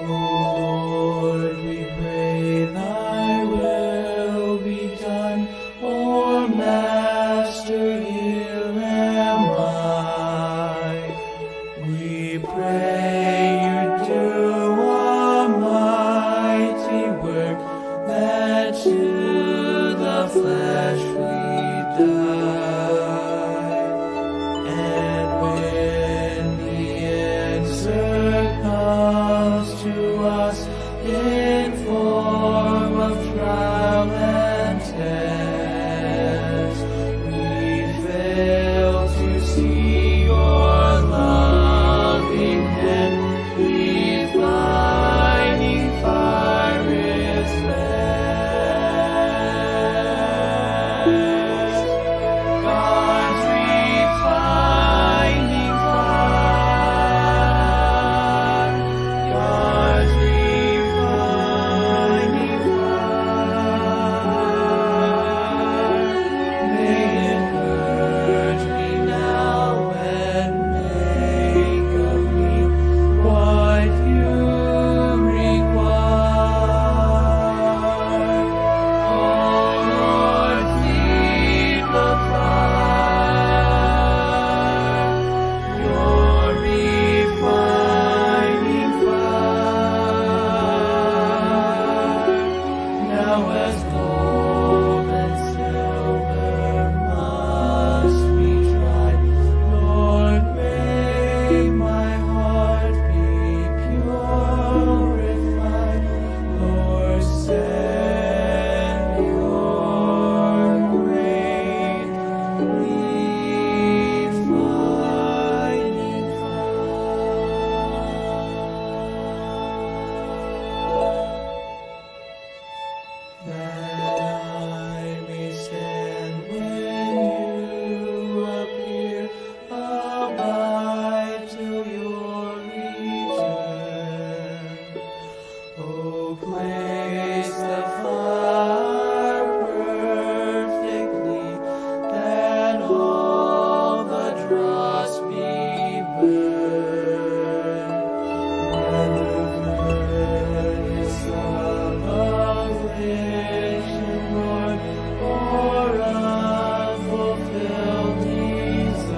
Lord, we pray thy will be done. O Master, here am I. We pray you do a mighty work, that to the flesh we die. And when the answer comes to us in form of trial and test, we fail to see your loving hand. Refining fire is best. God's refining fire. God's refining fire. May it purge me now and make of me what you require. Oh Lord, feed the fire, your refining fire. Now as gold and silver must be tried, Lord, may my heart be purified. Lord, send your great refining fire, that I may stand when you appear, abide till your return. Oh, place the fire perfectly, that all the dross be burned. When the furnace of affliction, Lord, or unfulfilled desires,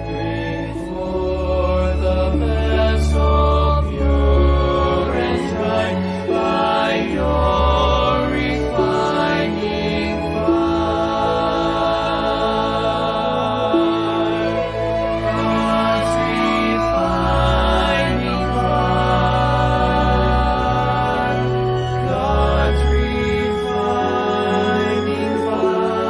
bring forth a vessel pure and tried by your refining fire. God's refining fire. God's refining fire.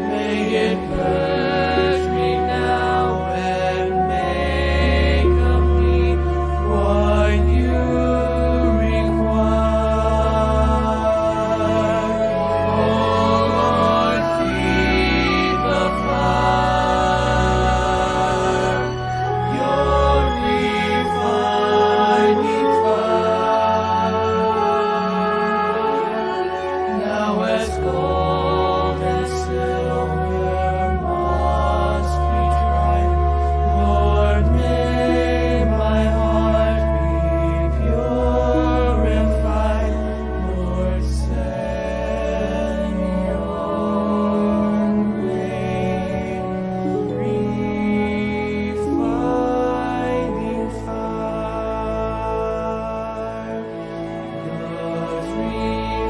May it purge me now and make of me what you require. Oh Lord, feed the fire, your refining fire. Now as gold and silver must be tried, Lord, may my heart be purified. Lord, send your great refining fire. God's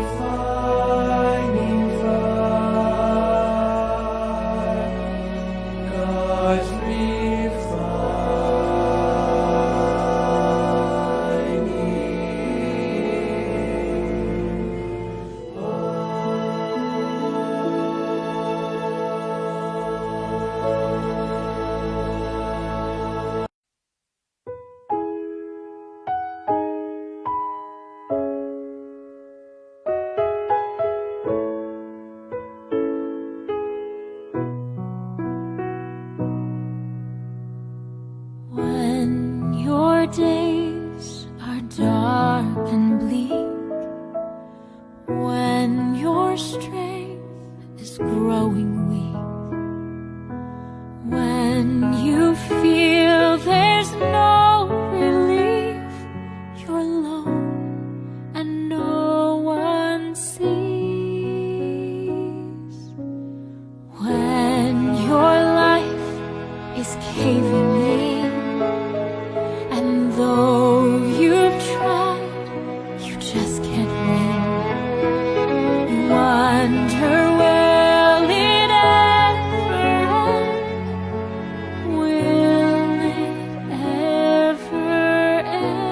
refining fire. God's When your days are dark and bleak, when your strength is growing weak, when you feel alone and no one sees. When your life is caving in, and though you've tried, you just can't win. You wonder, will it ever end? Will it ever end?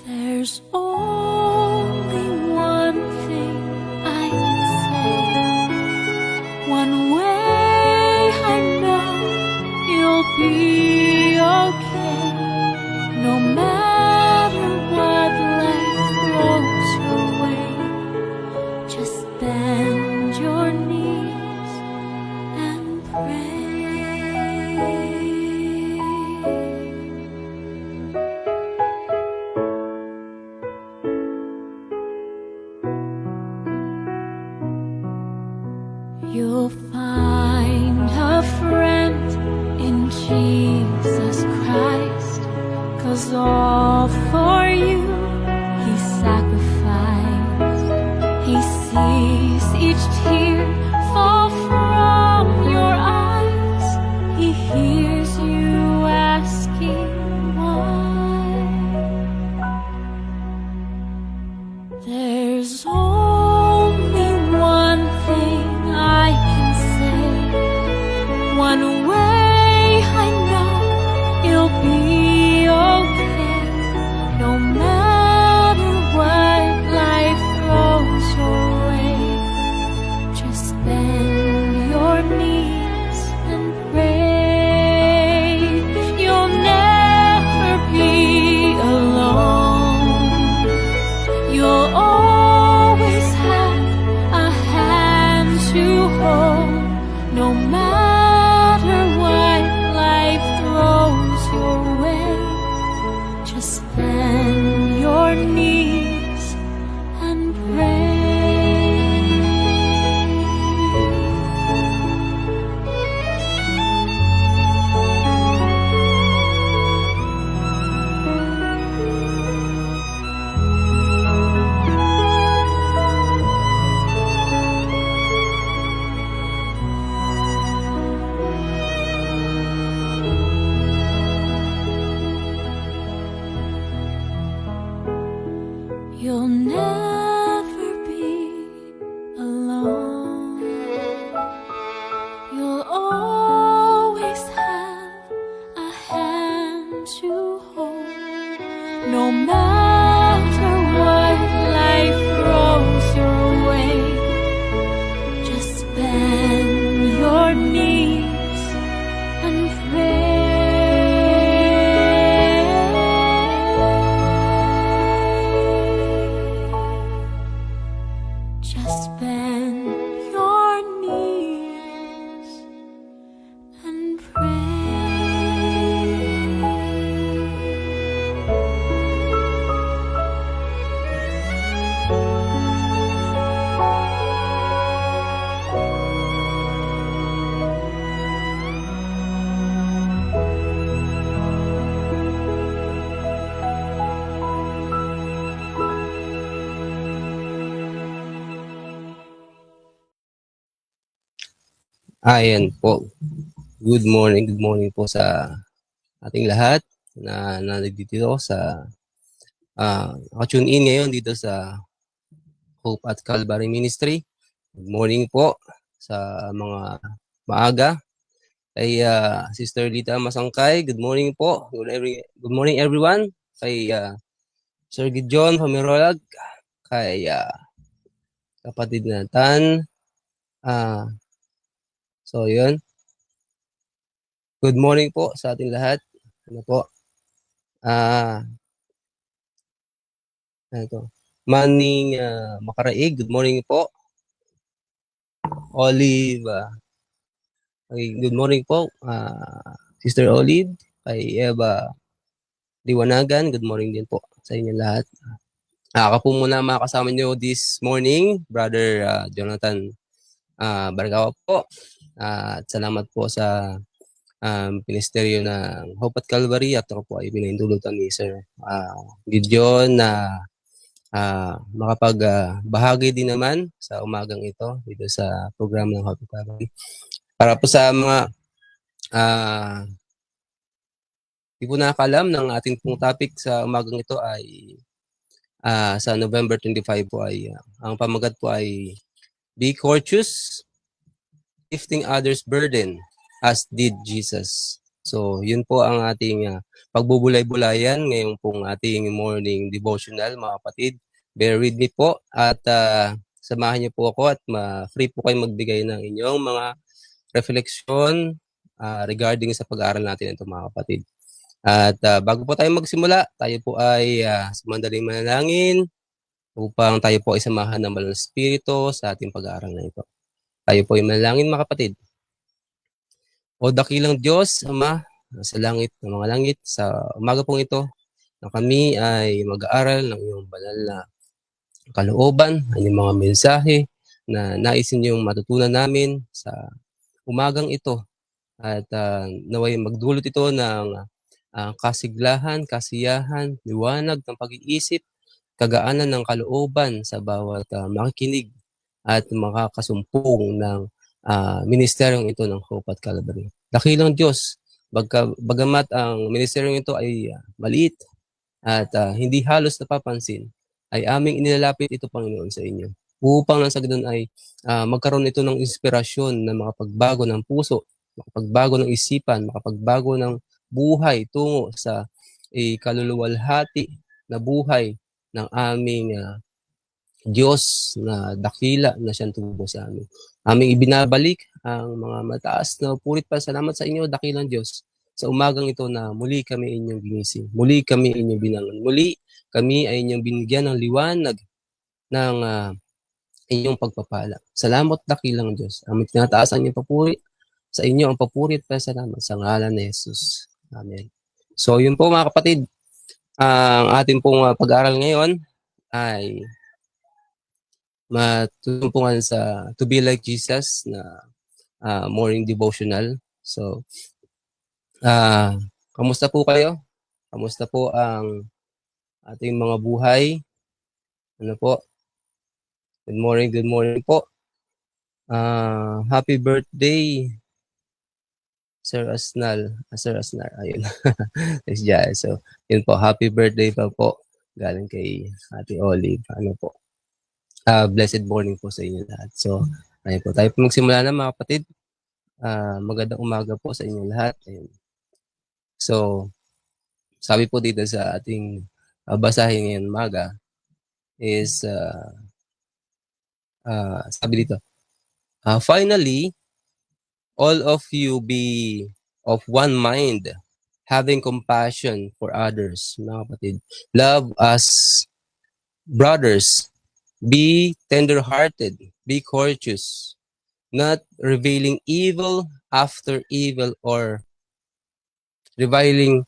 There's only one thing I can say. One way I know you'll be okay. No matter what life throws your way, just bend your knees and pray. You'll find a friend in Jesus Christ, 'cause all for you He sacrificed. He sees each tear fall from your eyes. He hears you asking why. There's only one thing I can say. One way I know you'll be okay. No matter what life throws your way, just bend your knees and pray. You'll never be alone. You'll always have a hand to hold. No matter what life throws your way, just bend your knees and pray. You'll never be alone. You'll always have a hand to hold. No matter what life throws your way, just bend your knees and pray. Just bend your knees and Ayan po. Good morning po sa ating lahat na nandito sa naka-tune in ngayon dito sa Hope at Calvary Ministry. Good morning po sa mga maaga. Kay Sister Lita Masangkay, good morning po. Good morning everyone. Kay Sir Gideon Pomerolag, kay kapatid na Tan. So yun. Good morning po sa ating lahat. Ano po? Ito. Manning Makaraig, good morning po. Olive, good morning po. Sister Olive, kay Eva Liwanagan, good morning din po sa inyo lahat. Ako po muna makasama nyo this morning, Brother Jonathan Bargawa po. At salamat po sa ministeryo ng Hope at Calvary at ako po ay pinahintulutan ni Sir Gideon na makapagbahagi din naman sa umagang ito dito sa programa ng Hope at Calvary. Para po sa mga di po nakakalam ng ating pong topic sa umagang ito ay sa November 25 po ay ang pamagat po ay Be Courteous, Lifting Others' Burden as did Jesus. So, yun po ang ating pagbubulay-bulayan ngayong pong ating morning devotional, mga kapatid. Bear with me po at samahan niyo po ako at free po kayong magbigay ng inyong mga refleksyon regarding sa pag-aaral natin ito, mga kapatid. At bago po tayo magsimula, tayo po ay sumandaling manalangin upang tayo po ay samahan ng Banal na Espiritu sa ating pag-aaral na ito. Tayo po ay manalangin, mga kapatid. O dakilang Diyos, Ama, sa langit ng mga langit, sa umaga pong ito, na kami ay mag-aaral ng iyong banal na kalooban, ang iyong mga mensahe na nais ninyong matutunan namin sa umagang ito. At naway magdulot ito ng kasiglahan, kasiyahan, liwanag ng pag-iisip, kagaanan ng kalooban sa bawat makikinig at makakasumpong ng ministeryong ito ng Hope at Calvary. Dakilang Diyos, bagamat ang ministeryong ito ay maliit at hindi halos napapansin, ay aming inilalapit ito, Panginoon, sa inyo. Upang nang sa ganun ay magkaroon ito ng inspirasyon na makapagbago ng puso, makapagbago ng isipan, makapagbago ng buhay tungo sa kaluluwalhati na buhay ng aming Diyos na dakila na siyang tubo sa amin. Aming ibinabalik ang mga mataas na purit pa salamat sa inyo, dakilang Diyos, sa umagang ito na muli kami inyong ginising. Muli kami inyong binangon. Muli kami ay inyong binigyan ng liwanag ng inyong pagpapala. Salamat, dakilang Diyos. Aming tinataas ang inyong papuri. Sa inyo ang papuri at pasalamat sa ngalan ni Jesus. Amen. So, yun po, mga kapatid. Ang ating pong pag-aaral ngayon ay matutungtungan sa To Be Like Jesus na morning devotional. So, kamusta po kayo? Kamusta po ang ating mga buhay? Ano po? Good morning po. Happy birthday, Sir Asnal. Ayun. So, yun po. Happy birthday pa po. Galing kay Ate Olive. Ano po? Blessed morning po sa inyo lahat. So, ayun po. Tayo po magsimula na, mga kapatid. Magandang umaga po sa inyo lahat. Ayun. So, sabi po dito sa ating basahin ngayon umaga is sabi dito, finally, all of you be of one mind, having compassion for others, mga kapatid. Love as brothers. Be tender-hearted. Be courteous. Not revealing evil after evil or reviling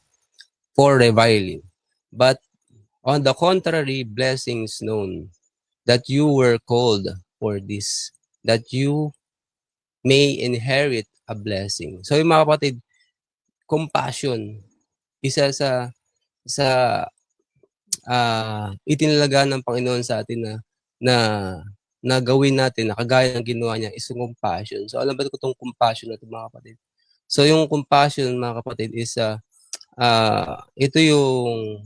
for reviling. But on the contrary, blessings known that you were called for this, that you may inherit a blessing. So, yung mga kapatid, compassion, isa sa itinalaga ng Panginoon sa atin na gawin natin, na kagaya ng ginawa niya, is yung compassion. So, alam ba ko itong compassion na ito, mga kapatid? So, yung compassion, mga kapatid, is ito yung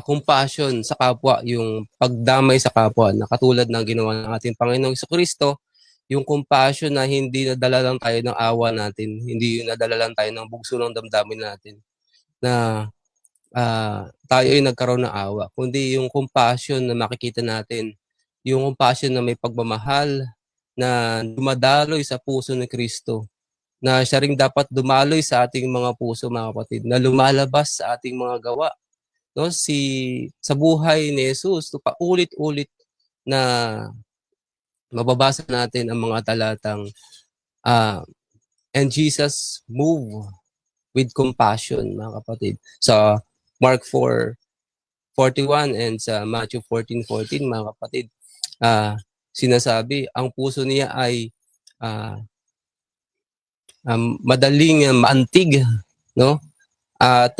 compassion sa kapwa, yung pagdamay sa kapwa, na katulad ng ginawa ng ating Panginoong Jesucristo, yung compassion na hindi nadala lang tayo ng awa natin, hindi nadala lang tayo ng bugso ng damdamin natin, na tayo ay nagkaroon ng awa, kundi yung compassion na makikita natin, yung compassion na may pagmamahal, na dumadaloy sa puso ni Kristo, na siya ring dapat dumaloy sa ating mga puso, mga kapatid, na lumalabas sa ating mga gawa. No, sa buhay ni Jesus, paulit-ulit na mababasa natin ang mga talatang and Jesus moved with compassion, mga kapatid. Sa Mark 4:41 and sa Matthew 14:14, mga kapatid, sinasabi, ang puso niya ay madaling maantig, no? At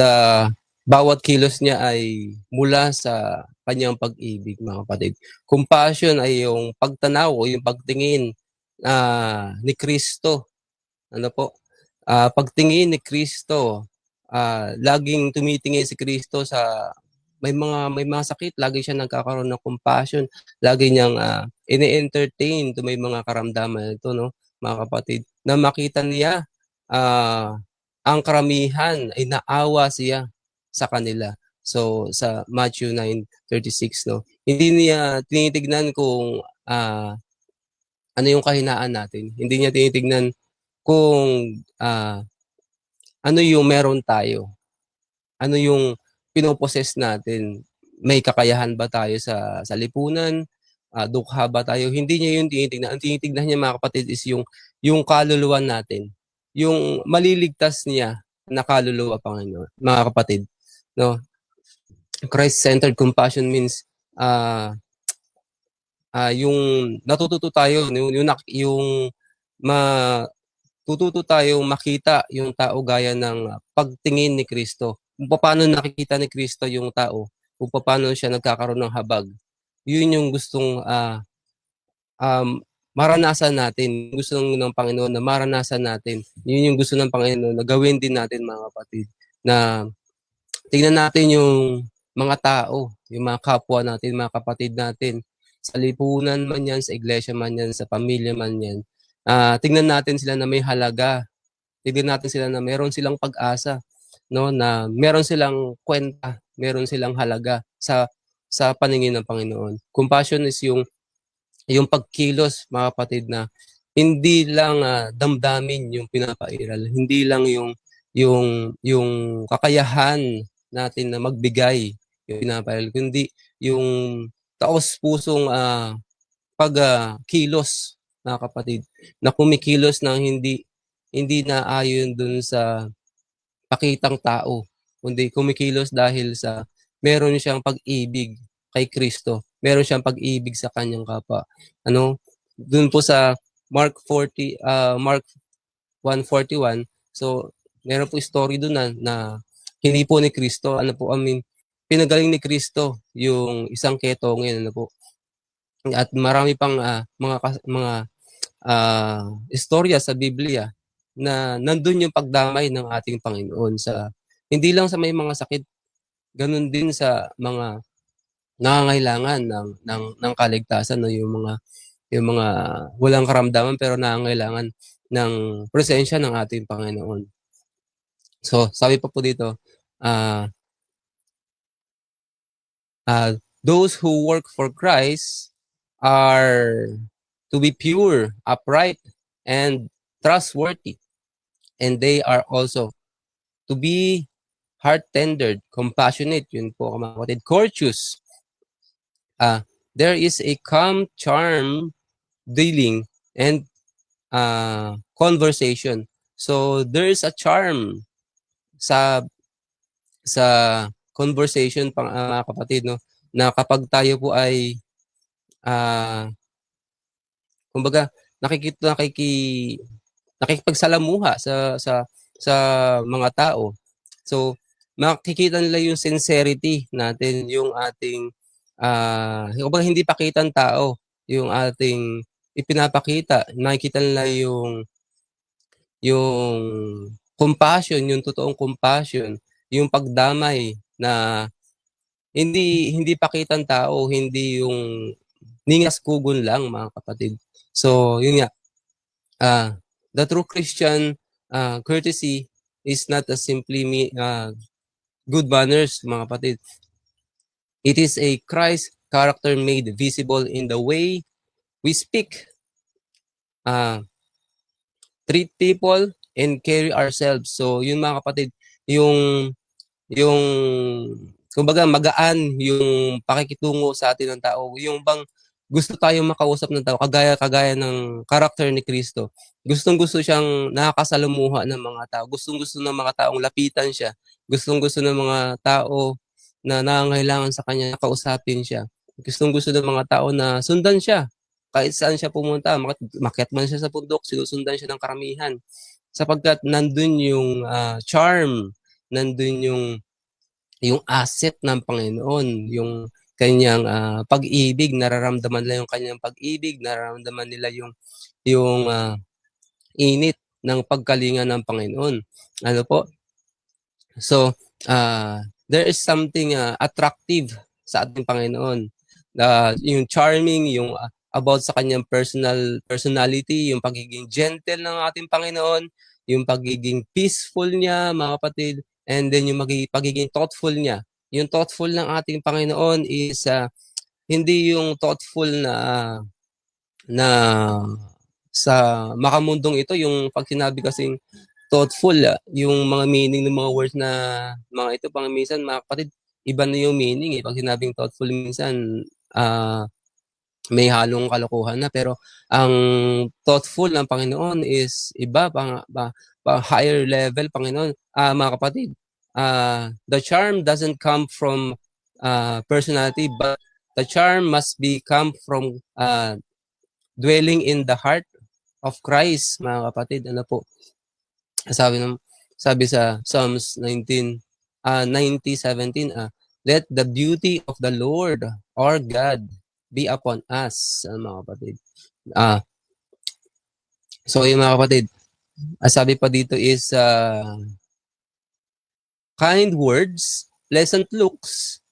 bawat kilos niya ay mula sa kanyang pag-ibig, mga kapatid. Compassion ay yung pagtanaw o yung pagtingin ni Kristo. Ano po? Pagtingin ni Kristo, laging tumitingin si Kristo sa may mga sakit, lagi siya nagkakaroon ng compassion, lagi niyang ini-entertain to may mga karamdaman ito, no, mga kapatid, na makita niya ang karamihan ay naawa siya sa kanila. So sa Matthew 9:36, no, hindi niya tinitignan kung ano yung kahinaan natin. Hindi niya tinitignan kung ano yung meron tayo. Ano yung pinoposes natin. May kakayahan ba tayo sa lipunan? Dukha ba tayo? Hindi niya yung tinitignan. Ang tinitignan niya, mga kapatid, is yung kaluluwa natin. Yung maliligtas niya na kaluluwa, Panginoon. Mga kapatid, no? Christ-centered compassion means yung natututo tayo, yung matututo tayong makita yung tao gaya ng pagtingin ni Kristo. Kung paano nakikita ni Kristo yung tao, kung paano siya nagkakaroon ng habag. Yun yung gustong maranasan natin. Gusto ng Panginoon na maranasan natin. Yun yung gusto ng Panginoon na gawin din natin, mga kapatid. Na tingnan natin yung mga tao, yung mga kapwa natin, mga kapatid natin, sa lipunan man yan, sa iglesia man yan, sa pamilya man yan. Tingnan natin sila na may halaga. Tingnan natin sila na meron silang pag-asa, no, na meron silang kwenta, meron silang halaga sa paningin ng Panginoon. Compassion is yung pagkilos, mga kapatid, na hindi lang damdamin yung pinapairal, hindi lang yung kakayahan natin na magbigay yung pinapairal, kundi yung taos-pusong pagkilos, mga kapatid, na kumikilos ng hindi na ayon dun sa pakitang tao, kundi kumikilos dahil sa meron siyang pag-ibig kay Kristo, meron siyang pag-ibig sa kanyang kapwa. Ano, dun po sa Mark 1:41, so meron po story doon na hindi po ni Kristo, pinagaling ni Kristo yung isang ketongin, ano po. At marami pang mga istorya sa Biblia na nandun yung pagdamay ng ating Panginoon sa hindi lang sa may mga sakit, ganun din sa mga nangangailangan ng kaligtasan, no, yung mga walang karamdaman pero nangangailangan ng presensya ng ating Panginoon. So, sabi pa po dito, those who work for Christ are to be pure, upright, and trustworthy. And they are also to be heart-tendered, compassionate, yun po, mga kapatid, courteous. There is a calm charm, dealing, and conversation. So, there is a charm sa conversation, mga kapatid, no, na kapag tayo po ay kumbaga nakikipagsalamuha sa mga tao. So makikita nila yung sincerity natin, yung ating kumbaga hindi pakitang tao, yung ating ipinapakita. Nakikita nila yung compassion, yung totoong compassion, yung pagdamay na hindi pakitang tao, hindi yung ningas kugon lang, mga kapatid. So, yun nga. The true Christian courtesy is not simply good manners, mga kapatid. It is a Christ character made visible in the way we speak, treat people, and carry ourselves. So, yun, mga kapatid, yung kumbaga magaan yung pakikitungo sa atin ng tao, yung bang gusto tayong makausap ng tao kagaya ng karakter ni Kristo. Gustong-gusto siyang nakakasalamuha ng mga tao. Gustong-gusto ng mga taong lapitan siya. Gustong-gusto ng mga tao na nangangailangan sa kanya kausapin siya. Gustong-gusto ng mga tao na sundan siya. Kahit saan siya pumunta, makyat man siya sa bundok, sinusundan siya ng karamihan. sapagkat nandun yung charm, nandun yung asset ng Panginoon, yung kanyang pag-ibig, nararamdaman nila yung kanyang pag-ibig, nararamdaman nila yung init ng pagkalinga ng Panginoon. Ano po? So, there is something attractive sa ating Panginoon. Yung charming, yung about sa kanyang personality, yung pagiging gentle ng ating Panginoon, yung pagiging peaceful niya, mga kapatid, and then yung pagiging thoughtful niya. Yung thoughtful ng ating Panginoon is hindi yung thoughtful na sa makamundong ito, yung pag sinabi kasing thoughtful, yung mga meaning ng mga words na mga ito, pang minsan mga kapatid, iba na yung meaning eh. Pag sinabing thoughtful minsan, may halong kalokohan na, pero ang thoughtful ng Panginoon is iba, higher level, Panginoon. Mga kapatid, the charm doesn't come from personality, but the charm must come from dwelling in the heart of Christ, mga kapatid. Ano po? Sabi sa Psalms 90:17, let the beauty of the Lord our God be upon us, mga kapatid. So yung mga kapatid, sabi pa dito is kind words, pleasant looks,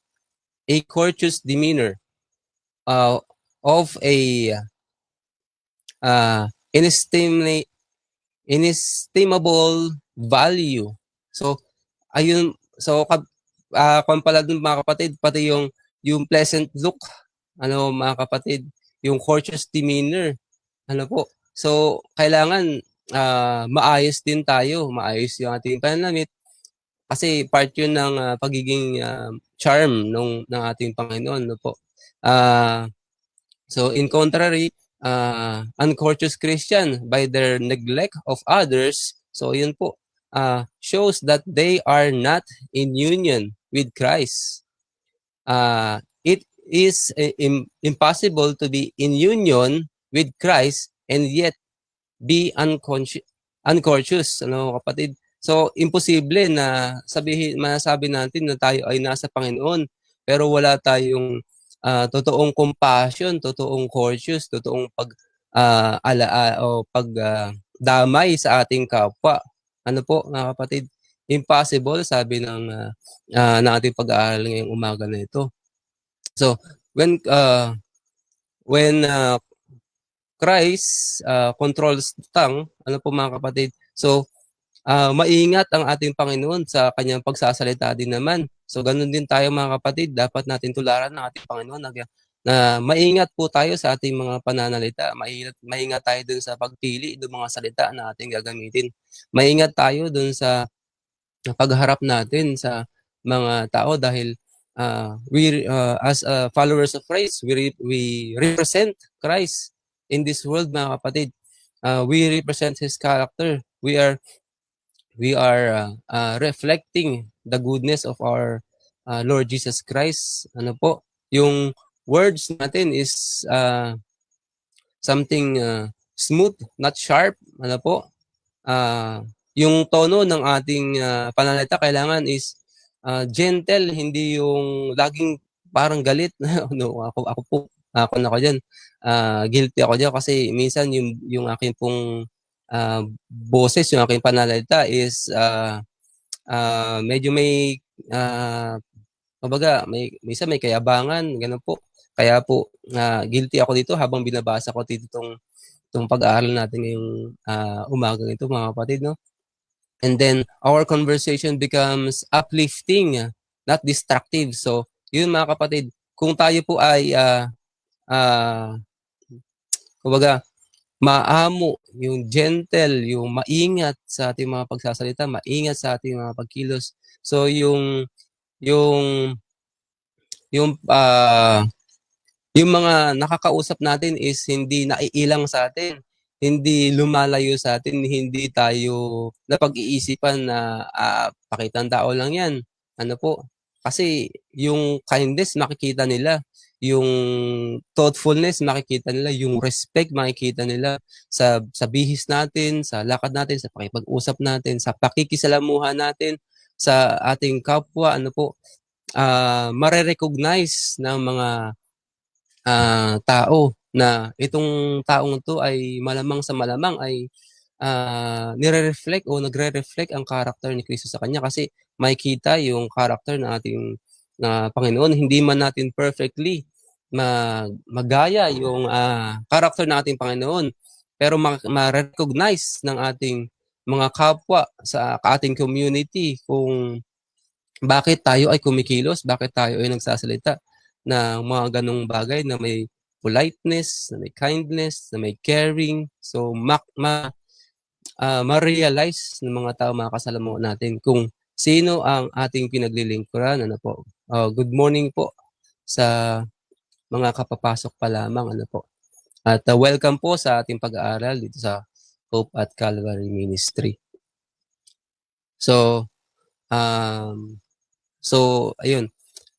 a courteous demeanor, of a inestimable value. So ayun, so kung pala dun mga kapatid, pati yung pleasant look, ano mga kapatid, yung courteous demeanor, ano po. So kailangan maayos din tayo, maayos yung ating pananamit kasi part yun ng pagiging charm ng ating Panginoon, no po. So in contrary, uncourteous Christian by their neglect of others, so yun po, shows that they are not in union with Christ. It is impossible to be in union with Christ and yet be uncourteous, ano kapatid? So imposible na masabi natin na tayo ay nasa Panginoon pero wala tayong totoong compassion, totoong courteous, totoong damay sa ating kapwa. Ano po, mga kapatid? Impossible, sabi ng ating pag-aaral ngayong umaga na ito. So, when Christ controls the tongue, ano po mga kapatid? So, maingat ang ating Panginoon sa kanyang pagsasalita din naman. So, ganun din tayo mga kapatid. Dapat natin tularan ng ating Panginoon na maingat po tayo sa ating mga pananalita. Maingat tayo dun sa pagpili ng mga salita na ating gagamitin. Maingat tayo dun sa pagharap natin sa mga tao dahil as followers of Christ, we represent Christ in this world, mga kapatid. We represent His character. We are reflecting the goodness of our Lord Jesus Christ. Ano po? Yung words natin is something smooth, not sharp. Ano po? Yung tono ng ating pananalita kailangan is gentle, hindi yung laging parang galit. No, ako diyan. Guilty ako diyan kasi minsan yung aking pong boses, yung aking pananalita is medyo may kumbaga minsan may kayabangan, ganun po. Kaya po guilty ako dito habang binabasa ko dito tong pag-aaral natin ngayong umagang ito, mga kapatid, no? And then our conversation becomes uplifting, not destructive. So, yun mga kapatid, kung tayo po ay kumbaga maamo, yung gentle, yung maingat sa ating mga pagsasalita, maingat sa ating mga pagkilos. So yung mga nakakausap natin is hindi naiilang sa atin, hindi lumalayo sa atin, hindi tayo napag-iisipan na pakitang tao lang yan. Ano po? Kasi yung kindness makikita nila, yung thoughtfulness makikita nila, yung respect makikita nila sa bihis natin, sa lakad natin, sa pakipag-usap natin, sa pakikisalamuha natin sa ating kapwa, ano po, mare-recognize ng mga tao na itong taong 'to ay malamang sa malamang ay nire-reflect o nagre-reflect ang character ni Kristo sa kanya kasi makikita yung character ng ating Panginoon. Hindi man natin perfectly magaya yung character ng ating Panginoon, pero ma-recognize ng ating mga kapwa sa ating community kung bakit tayo ay kumikilos, bakit tayo ay nagsasalita ng mga ganong bagay na may politeness, na may kindness, na may caring. So, ma-realize ng mga tao, mga kasalamuha natin kung sino ang ating pinaglilingkuran. Ano po? Good morning po sa mga kapapasok pa lamang. Ano po? At welcome po sa ating pag-aaral dito sa Hope at Calvary Ministry. So, ayun.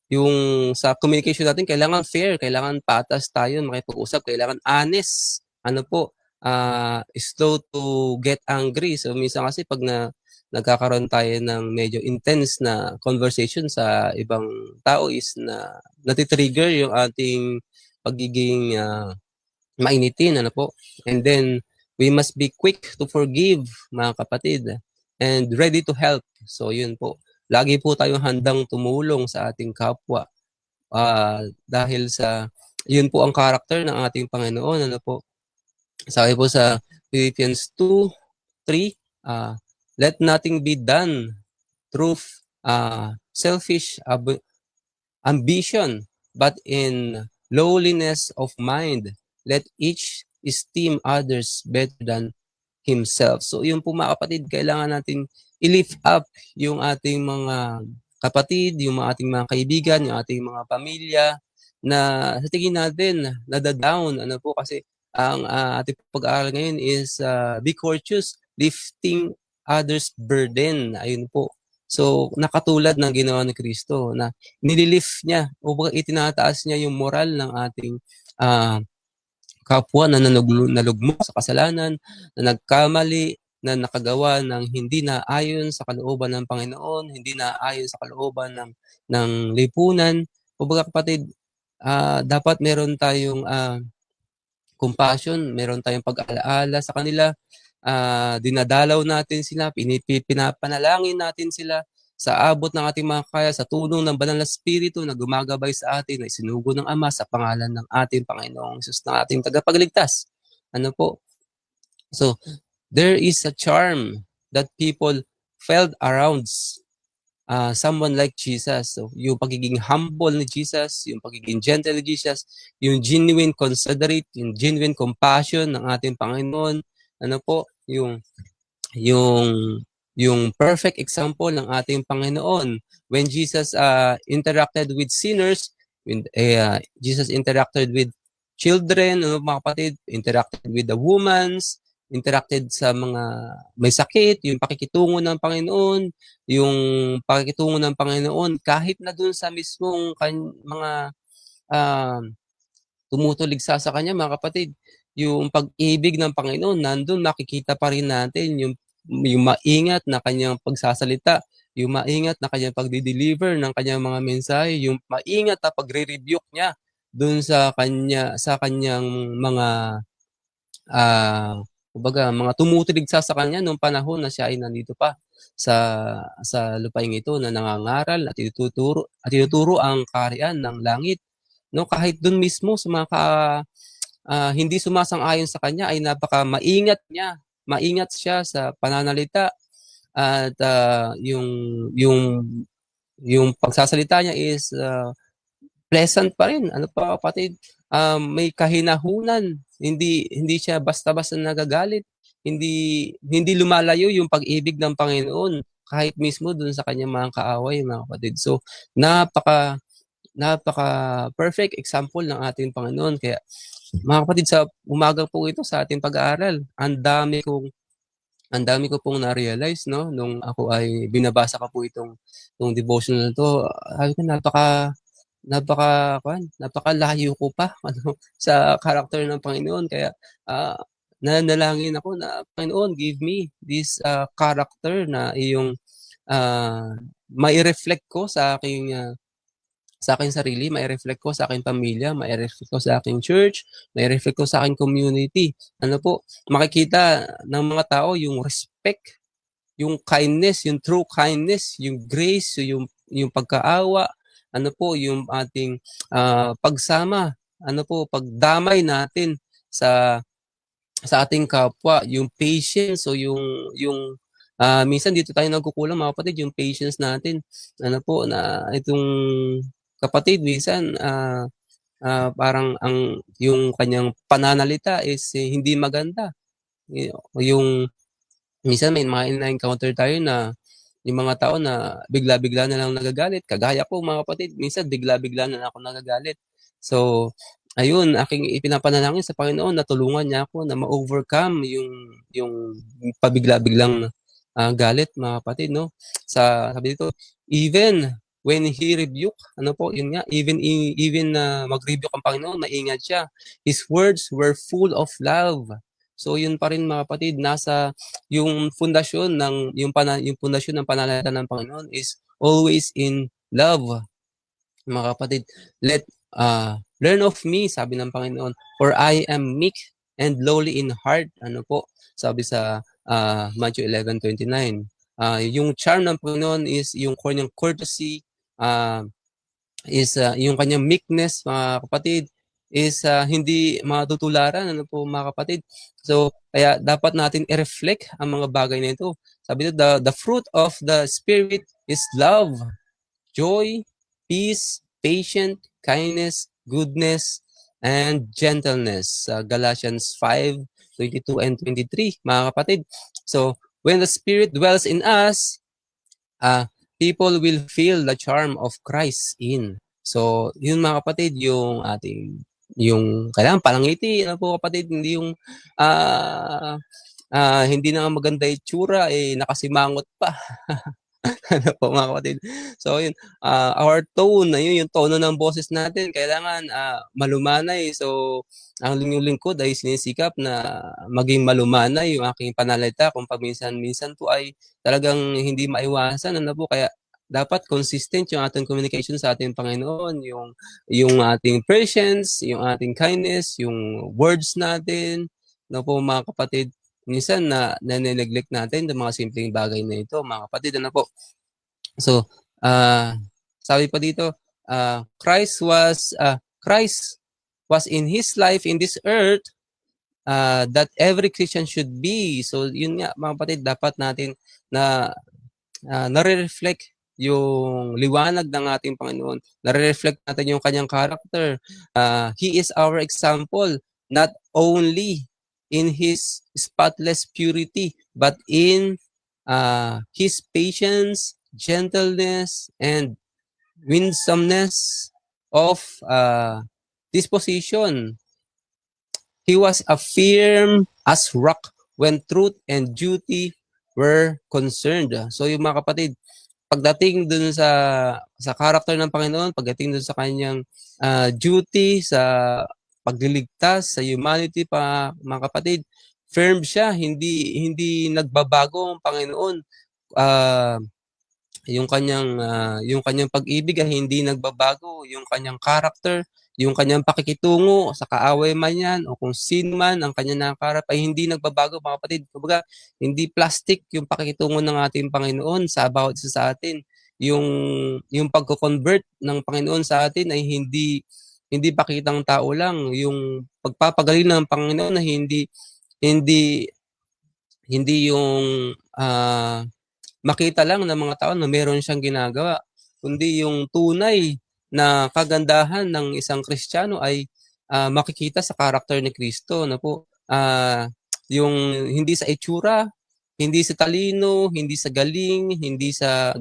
Yung sa communication natin, kailangan fair, kailangan patas tayo makipag-usap, kailangan honest. Ano po, slow to get angry. So, minsan kasi pag nagkakaroon tayo ng medyo intense na conversation sa ibang tao is na natitrigger yung ating pagiging mainitin, ano po. And then, we must be quick to forgive, mga kapatid, and ready to help. So, yun po. Lagi po tayong handang tumulong sa ating kapwa dahil sa yun po ang character ng ating Panginoon. Ano po? Sabi po sa Philippians 2:3, let nothing be done through selfish ambition, but in lowliness of mind, let each esteem others better than himself. So yun po mga kapatid, kailangan natin i-lift up yung ating mga kapatid, yung ating mga kaibigan, yung ating mga pamilya na sa tingin natin nadadown. Ano po kasi ang ating pag-aaral ngayon is be courteous, lifting others' burden. Ayun po. So nakatulad ng ginawa ni Kristo na nililift niya o itinataas niya yung moral ng ating kapwa na nalugmok sa kasalanan, na nagkamali, na nakagawa ng hindi na ayon sa kalooban ng Panginoon, hindi na ayon sa kalooban ng lipunan. Kumbaga kapatid, dapat meron tayong compassion, meron tayong pag-alaala sa kanila, dinadalaw natin sila, pinapanalangin natin sila sa abot ng ating mga kaya, sa tulong ng Banal na Espiritu na gumagabay sa atin, na isinugo ng Ama sa pangalan ng ating Panginoong Hesus na ating tagapagligtas. Ano po? So, there is a charm that people felt around someone like Jesus. So, yung pagiging humble ni Jesus, yung pagiging gentle ni Jesus, yung genuine considerate, yung genuine compassion ng ating Panginoon. Ano po? Yung perfect example ng ating Panginoon when Jesus interacted with sinners, when Jesus interacted with children, mga kapatid, interacted with the women, interacted sa mga may sakit, yung pakikitungo ng Panginoon, kahit na dun sa mismong mga tumutuligsa sa kanya, mga kapatid, yung pag-ibig ng Panginoon, nandun makikita pa rin natin yung maingat na kanyang pagsasalita, yung maingat na kanyang pagdi-deliver ng kanyang mga mensahe, yung maingat na pagre-rebuke niya dun sa kanyang mga mga tumutuligsa sa kanya nung panahon na siya ay nandito pa sa lupaing ito na nangangaral at tinuturo ang kaharian ng langit. No, kahit dun mismo sa mga hindi sumasang-ayon sa kanya ay maingat siya sa pananalita at yung pagsasalita niya is pleasant pa rin. Ano pa kapatid? May kahinahunan. Hindi siya basta-basta nagagalit. Hindi lumalayo yung pag-ibig ng Panginoon kahit mismo dun sa kanyang mga kaaway, mga kapatid. So, napaka perfect example ng ating Panginoon. Kaya mga kapatid, sa umaga po ito sa ating pag-aaral, ang dami ko pong na-realize, no, nung ako ay binabasa ko po itong devotional na to. Sabi ko, napakalayo ko pa ano, sa character ng Panginoon. Kaya nanalangin ako na, Panginoon, give me this character na iyong mai-reflect ko sa aking sarili, mai-reflect ko sa aking pamilya, mai-reflect ko sa aking church, mai-reflect ko sa aking community. Ano po, makikita ng mga tao yung respect, yung kindness, yung true kindness, yung grace, yung pagkaawa, ano po, yung ating pagsama, ano po, pagdamay natin sa ating kapwa, yung patience o yung minsan dito tayo nagkukulang mga kapatid, yung patience natin. Ano po, na itong kapatid minsan parang yung kanyang pananalita is hindi maganda. Yung minsan may mga na-encounter tayo na yung mga tao na bigla-bigla na lang nagagalit. Kagaya ko mga kapatid, minsan bigla-bigla na lang ako nagagalit. So, ayun, aking ipinapanalangin sa Panginoon na tulungan niya ako na ma-overcome yung pabigla-biglang galit mga kapatid, no? Sabi dito, even when he rebuke, ano po, yun nga, even na mag-rebuke ang Panginoon, maingat siya. His words were full of love. So yun pa rin mga kapatid, nasa yung pundasyon yung pundasyon ng pananalita ng Panginoon is always in love. Mga kapatid, learn of me, sabi ng Panginoon, for I am meek and lowly in heart. Ano po, sabi sa Matthew 11:29. Yung charm ng Panginoon is yung kanyang courtesy, is yung kanyang meekness, mga kapatid, is hindi matutularan, ano po mga kapatid. So, kaya dapat natin i-reflect ang mga bagay na ito. Sabi dito, the fruit of the Spirit is love, joy, peace, patience, kindness, goodness, and gentleness. Galatians 5:22 and 23, mga kapatid. So, when the Spirit dwells in us, people will feel the charm of Christ in. So, yun mga kapatid, yung kailangan palangiti, ano po kapatid, hindi yung hindi na maganda yung tsura, nakasimangot pa. Ano po mga kapatid. So yun, our tone, yung tono ng boses natin, kailangan malumanay. So ang lingkod ay sinisikap na maging malumanay yung aking pananalita kung paminsan-minsan po ay talagang hindi maiwasan. Ano po, kaya dapat consistent yung ating communication sa ating Panginoon, yung ating patience, yung ating kindness, yung words natin. No po mga kapatid, minsan na neglect natin yung mga simpleng bagay na ito, mga kapatid. Ano po? So, sabi pa dito, Christ was in his life in this earth that every Christian should be. So, yun nga, mga kapatid, dapat natin na nare-reflect yung liwanag ng ating Panginoon. Nare-reflect natin yung kanyang character. He is our example, not only in his spotless purity, but in his patience, gentleness, and winsomeness of disposition. He was firm as rock when truth and duty were concerned. So yung mga kapatid, pagdating dun sa character ng Panginoon, pagdating dun sa kanyang duty, sa pagliligtas, sa humanity pa, mga kapatid, firm siya, hindi nagbabago ang Panginoon. Yung kanyang pag-ibig ay hindi nagbabago, yung kanyang character, yung kanyang pakikitungo sa kaaway man yan o kung sino man ang kanyang nakakarap ay hindi nagbabago, mga kapatid. Kumbaga, hindi plastic yung pakikitungo ng ating Panginoon sa bawat isa sa atin. Yung pagko-convert ng Panginoon sa atin ay hindi pakitang tao lang. Yung pagpapagaling ng Panginoon na hindi yung makita lang ng mga tao na meron siyang ginagawa, kundi yung tunay na kagandahan ng isang Kristiyano ay makikita sa karakter ni Kristo, na po, yung hindi sa itsura, hindi sa talino, hindi sa galing, hindi sa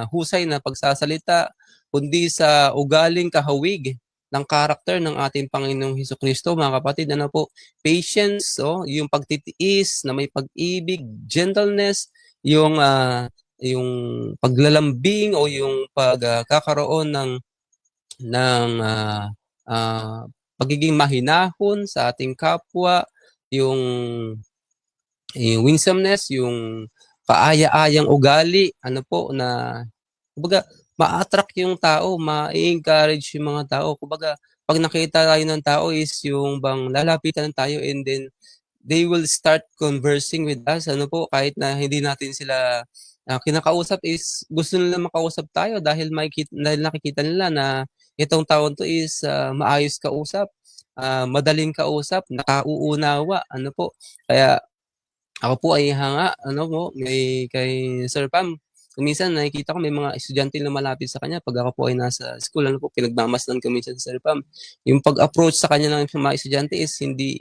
husay na pagsasalita, kundi sa ugaling kahawig ng karakter ng ating Panginoong Hesukristo, mga kapatid. Ano po? Patience, yung pagtitiis na may pag-ibig, gentleness, yung paglalambing o yung pagkakaroon ng pagiging mahinahon sa ating kapwa, yung winsomeness, yung kaaya-ayang ugali, ano po, na kumbaga ma-attract yung tao, ma-encourage yung mga tao. Kumbaga, pag nakita tayo ng tao is yung bang lalapitan tayo and then they will start conversing with us, ano po, kahit na hindi natin sila kinakausap is gusto nila makausap tayo dahil dahil nakikita nila na itong taon to is maayos kausap, madaling kausap, nakauunawa, ano po. Kaya ako po ay hanga, ano po, kay Sir Pam. Kung minsan nakikita ko may mga estudyante na malapit sa kanya pag ako po ay nasa school, ano po, pinagmamasdan ko minsan sa Sir Pam. Yung pag-approach sa kanya ng mga estudyante is hindi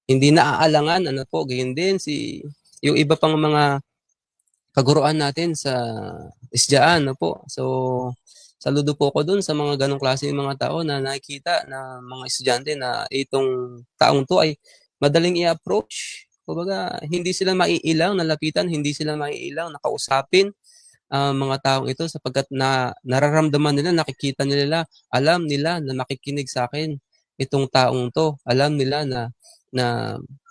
hindi naaalangan, ano po, gayon din yung iba pang mga kaguruan natin sa isdaan, ano po. So, saludo po ko dun sa mga ganong klase mga tao na nakikita na mga estudyante na itong taong to ay madaling i-approach. Kumbaga, hindi sila maiilang na lapitan, hindi sila maiilang na kausapin ang mga taong ito sapagkat nararamdaman nila, nakikita nila, alam nila na makikinig sa akin itong taong to. Alam nila na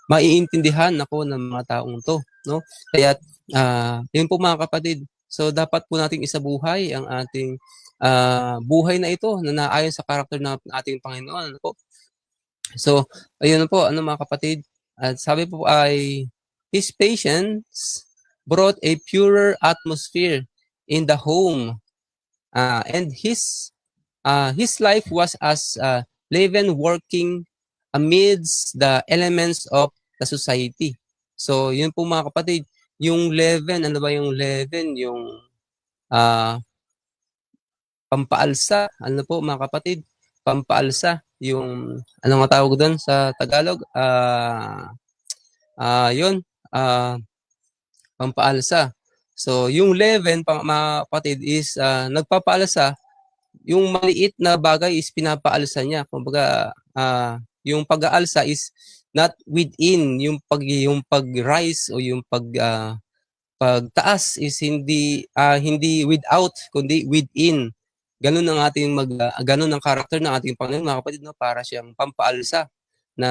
maiintindihan ako ng mga taong to, no? Kaya yun po mga kapatid. So dapat po nating isabuhay ang ating buhay na ito na naayon sa karakter ng ating Panginoon, ano po. So ayun po, ano mga kapatid, at sabi po ay his patience brought a purer atmosphere in the home, and his life was as leaven working amidst the elements of the society. So, yun po mga kapatid, yung leaven, ano ba yung leaven? Yung pampaalsa, ano po mga kapatid? Pampaalsa, yung, ano nga tawag doon sa Tagalog? Yun, pampaalsa. So, yung leaven, mga kapatid, is nagpapaalsa. Yung maliit na bagay is pinapaalsa niya. Kumbaga, yung pag-aalsa is not within, yung pag-rise o yung pagtaas is hindi without kundi within. Ganun ang ating ganun ang karakter ng ating Panginoon, mga kapatid, no? Para siyang pampaalsa na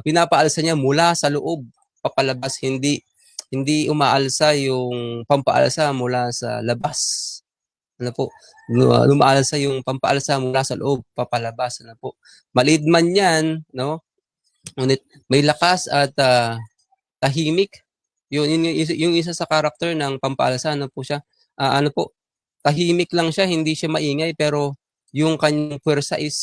pinapaalsa niya mula sa loob papalabas, hindi umaalsa yung pampaalsa mula sa labas. Ano po, lumaalsa yung pampaalsa mula sa loob papalabas, ano po. Maliit man 'yan, no? Ngunit may lakas at tahimik. Yung isa sa karakter ng pampaalsa, ano po siya? Ano po, tahimik lang siya, hindi siya maingay pero yung kanyang puwersa is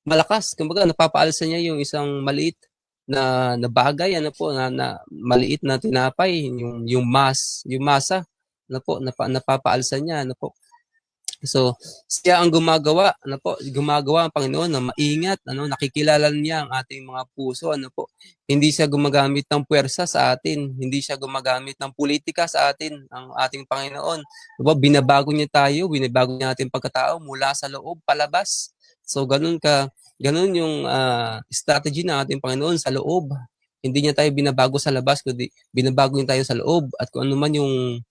malakas. Kumbaga napapaalsa niya yung isang maliit na bagay, ano po, na maliit na tinapay, yung masa, ano po, napapaalsa niya, ano po. So, siya ang gumagawa ang Panginoon na maingat, nakikilala niya ang ating mga puso, ano po. Hindi siya gumagamit ng puwersa sa atin, hindi siya gumagamit ng politika sa atin, ang ating Panginoon. Diba, binabago niya ating pagkatao mula sa loob palabas. So, ganun yung strategy ng ating Panginoon sa loob. Hindi niya tayo binabago sa labas, kundi binabago niya tayo sa loob. At kung ano man yung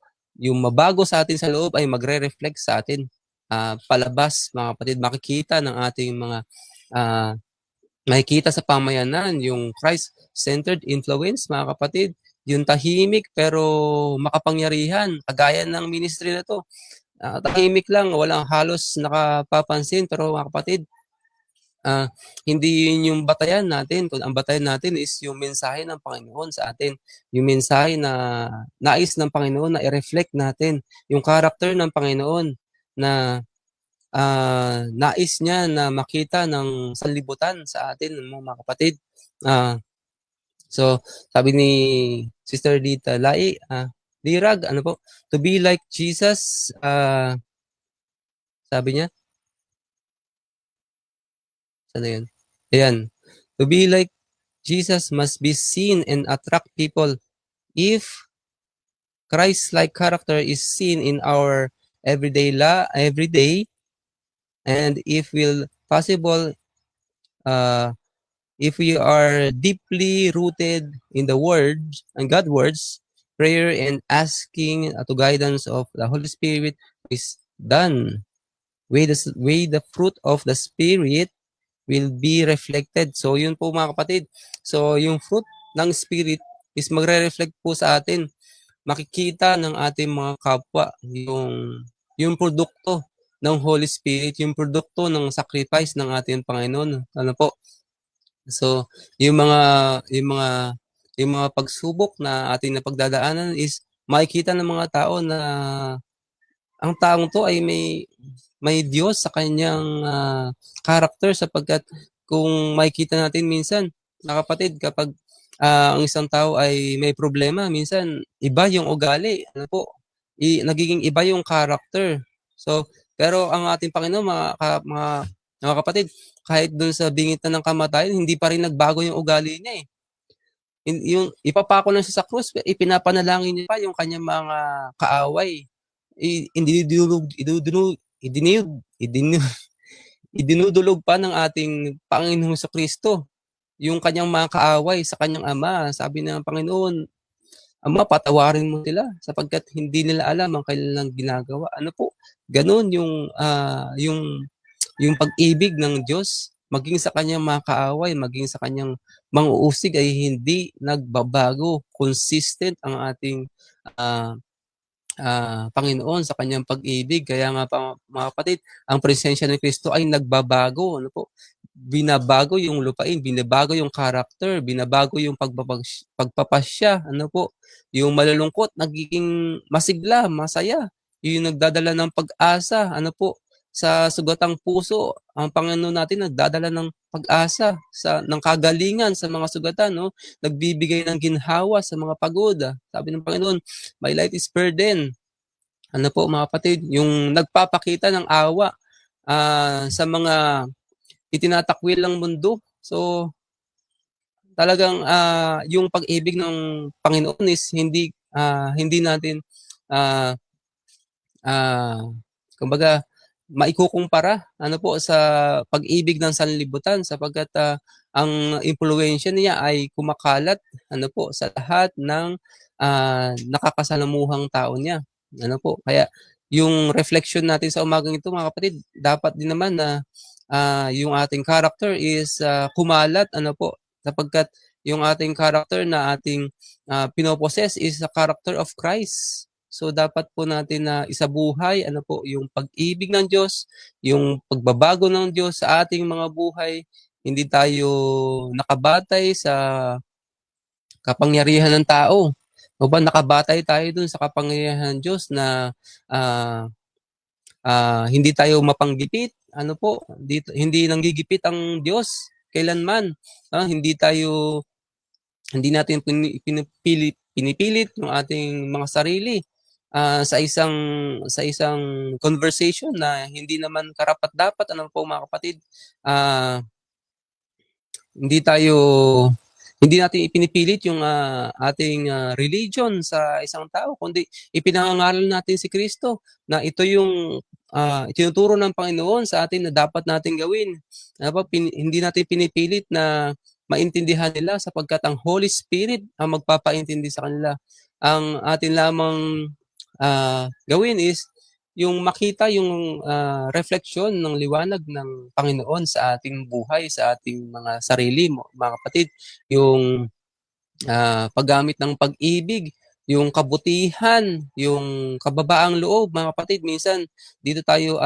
mabago sa atin sa loob ay magre-reflect sa atin palabas, mga kapatid. Makikita ng ating mga makikita sa pamayanan yung Christ-centered influence, mga kapatid. Yung tahimik pero makapangyarihan, kagaya ng ministry na to. Tahimik lang, walang halos nakapapansin, pero mga kapatid, hindi yun yung batayan natin. Ang batayan natin is yung mensahe ng Panginoon sa atin. Yung mensahe na nais ng Panginoon na i-reflect natin. Yung character ng Panginoon na nais niya na makita ng sanlibutan sa atin, mga kapatid. So, sabi ni Sister Dita Lai, Dirag, ano po, to be like Jesus, sabi niya, sana yun? Ayan. To be like Jesus must be seen and attract people. If Christ-like character is seen in our everyday, and if will possible, if we are deeply rooted in the Word and God's words, prayer and asking to guidance of the Holy Spirit is done. Way the fruit of the Spirit will be reflected. So, yun po mga kapatid. So, yung fruit ng Spirit is magre-reflect po sa atin. Makikita ng ating mga kapwa yung produkto ng Holy Spirit, yung produkto ng sacrifice ng ating Panginoon. Ano po? So, yung mga yung mga yung mga pagsubok na ating napagdadaanan is makikita ng mga tao na ang taong to ay may Diyos sa kanyang character, sapagkat kung makikita natin minsan, mga kapatid, kapag ang isang tao ay may problema, minsan iba yung ugali, ano po, nagiging iba yung character. So, pero ang ating Panginoon, mga kapatid, kahit dun sa bingit na ng kamatayan, hindi pa rin nagbago yung ugali niya eh. Yung ipapako lang siya sa krus, ipinapanalangin niya pa yung kanyang mga kaaway. Idinudulog pa ng ating Panginoong Kristo yung kanyang mga kaaway sa kanyang Ama. Sabi ng Panginoon, Ama, patawarin mo sila sapagkat hindi nila alam ang kanilang ginagawa. Ano po? Ganun yung pag-ibig ng Diyos, maging sa kanyang mga kaaway, maging sa kanyang mga uusig ay hindi nagbabago. Consistent ang ating Panginoon sa kanyang pag-ibig. Kaya nga pa, mga kapatid, ang presensya ng Kristo ay nagbabago. Ano po? Binabago yung lupain, binabago yung character, binabago yung pagpapasya. Ano po? Yung malulungkot, nagiging masigla, masaya. Yung nagdadala ng pag-asa. Ano po? Sa sugatang puso, ang Panginoon natin nagdadala ng pag-asa, ng kagalingan sa mga sugatan, no? Nagbibigay ng ginhawa sa mga pagod. Sabi ng Panginoon, my light is burden. Ano po mga kapatid, yung nagpapakita ng awa sa mga itinatakwil ng mundo. So, talagang yung pag-ibig ng Panginoon is hindi natin kumbaga maikukumpara ano po sa pag-ibig ng sanlibutan, sapagkat ang impluwensya niya ay kumakalat ano po sa lahat ng nakakasalamuhang tao niya. Ano po? Kaya yung reflection natin sa umagang ito mga kapatid, dapat din naman na yung ating character is kumalat ano po, sapagkat yung ating character na ating pinoposes is the character of Christ. So dapat po natin na isabuhay ano po yung pag-ibig ng Diyos, yung pagbabago ng Diyos sa ating mga buhay. Hindi tayo nakabatay sa kapangyarihan ng tao. O ba nakabatay tayo dun sa kapangyarihan ng Diyos na hindi tayo mapanggipit. Ano po? Hindi nanggigipit ang Diyos kailanman. Hindi natin pinipilit yung ating mga sarili sa isang conversation na hindi naman karapat-dapat. Ano po mga kapatid, hindi natin ipinipilit yung ating religion sa isang tao, kundi ipinangangaral natin si Kristo na ito yung itinuturo ng Panginoon sa atin na dapat natin gawin. Hindi natin pinipilit na maintindihan nila, sapagkat ang Holy Spirit ang magpapaintindi sa kanila. Ang atin lamang gawin is yung makita yung refleksyon ng liwanag ng Panginoon sa ating buhay, sa ating mga sarili, mga kapatid. Yung paggamit ng pag-ibig, yung kabutihan, yung kababaang loob, mga kapatid. Minsan, dito tayo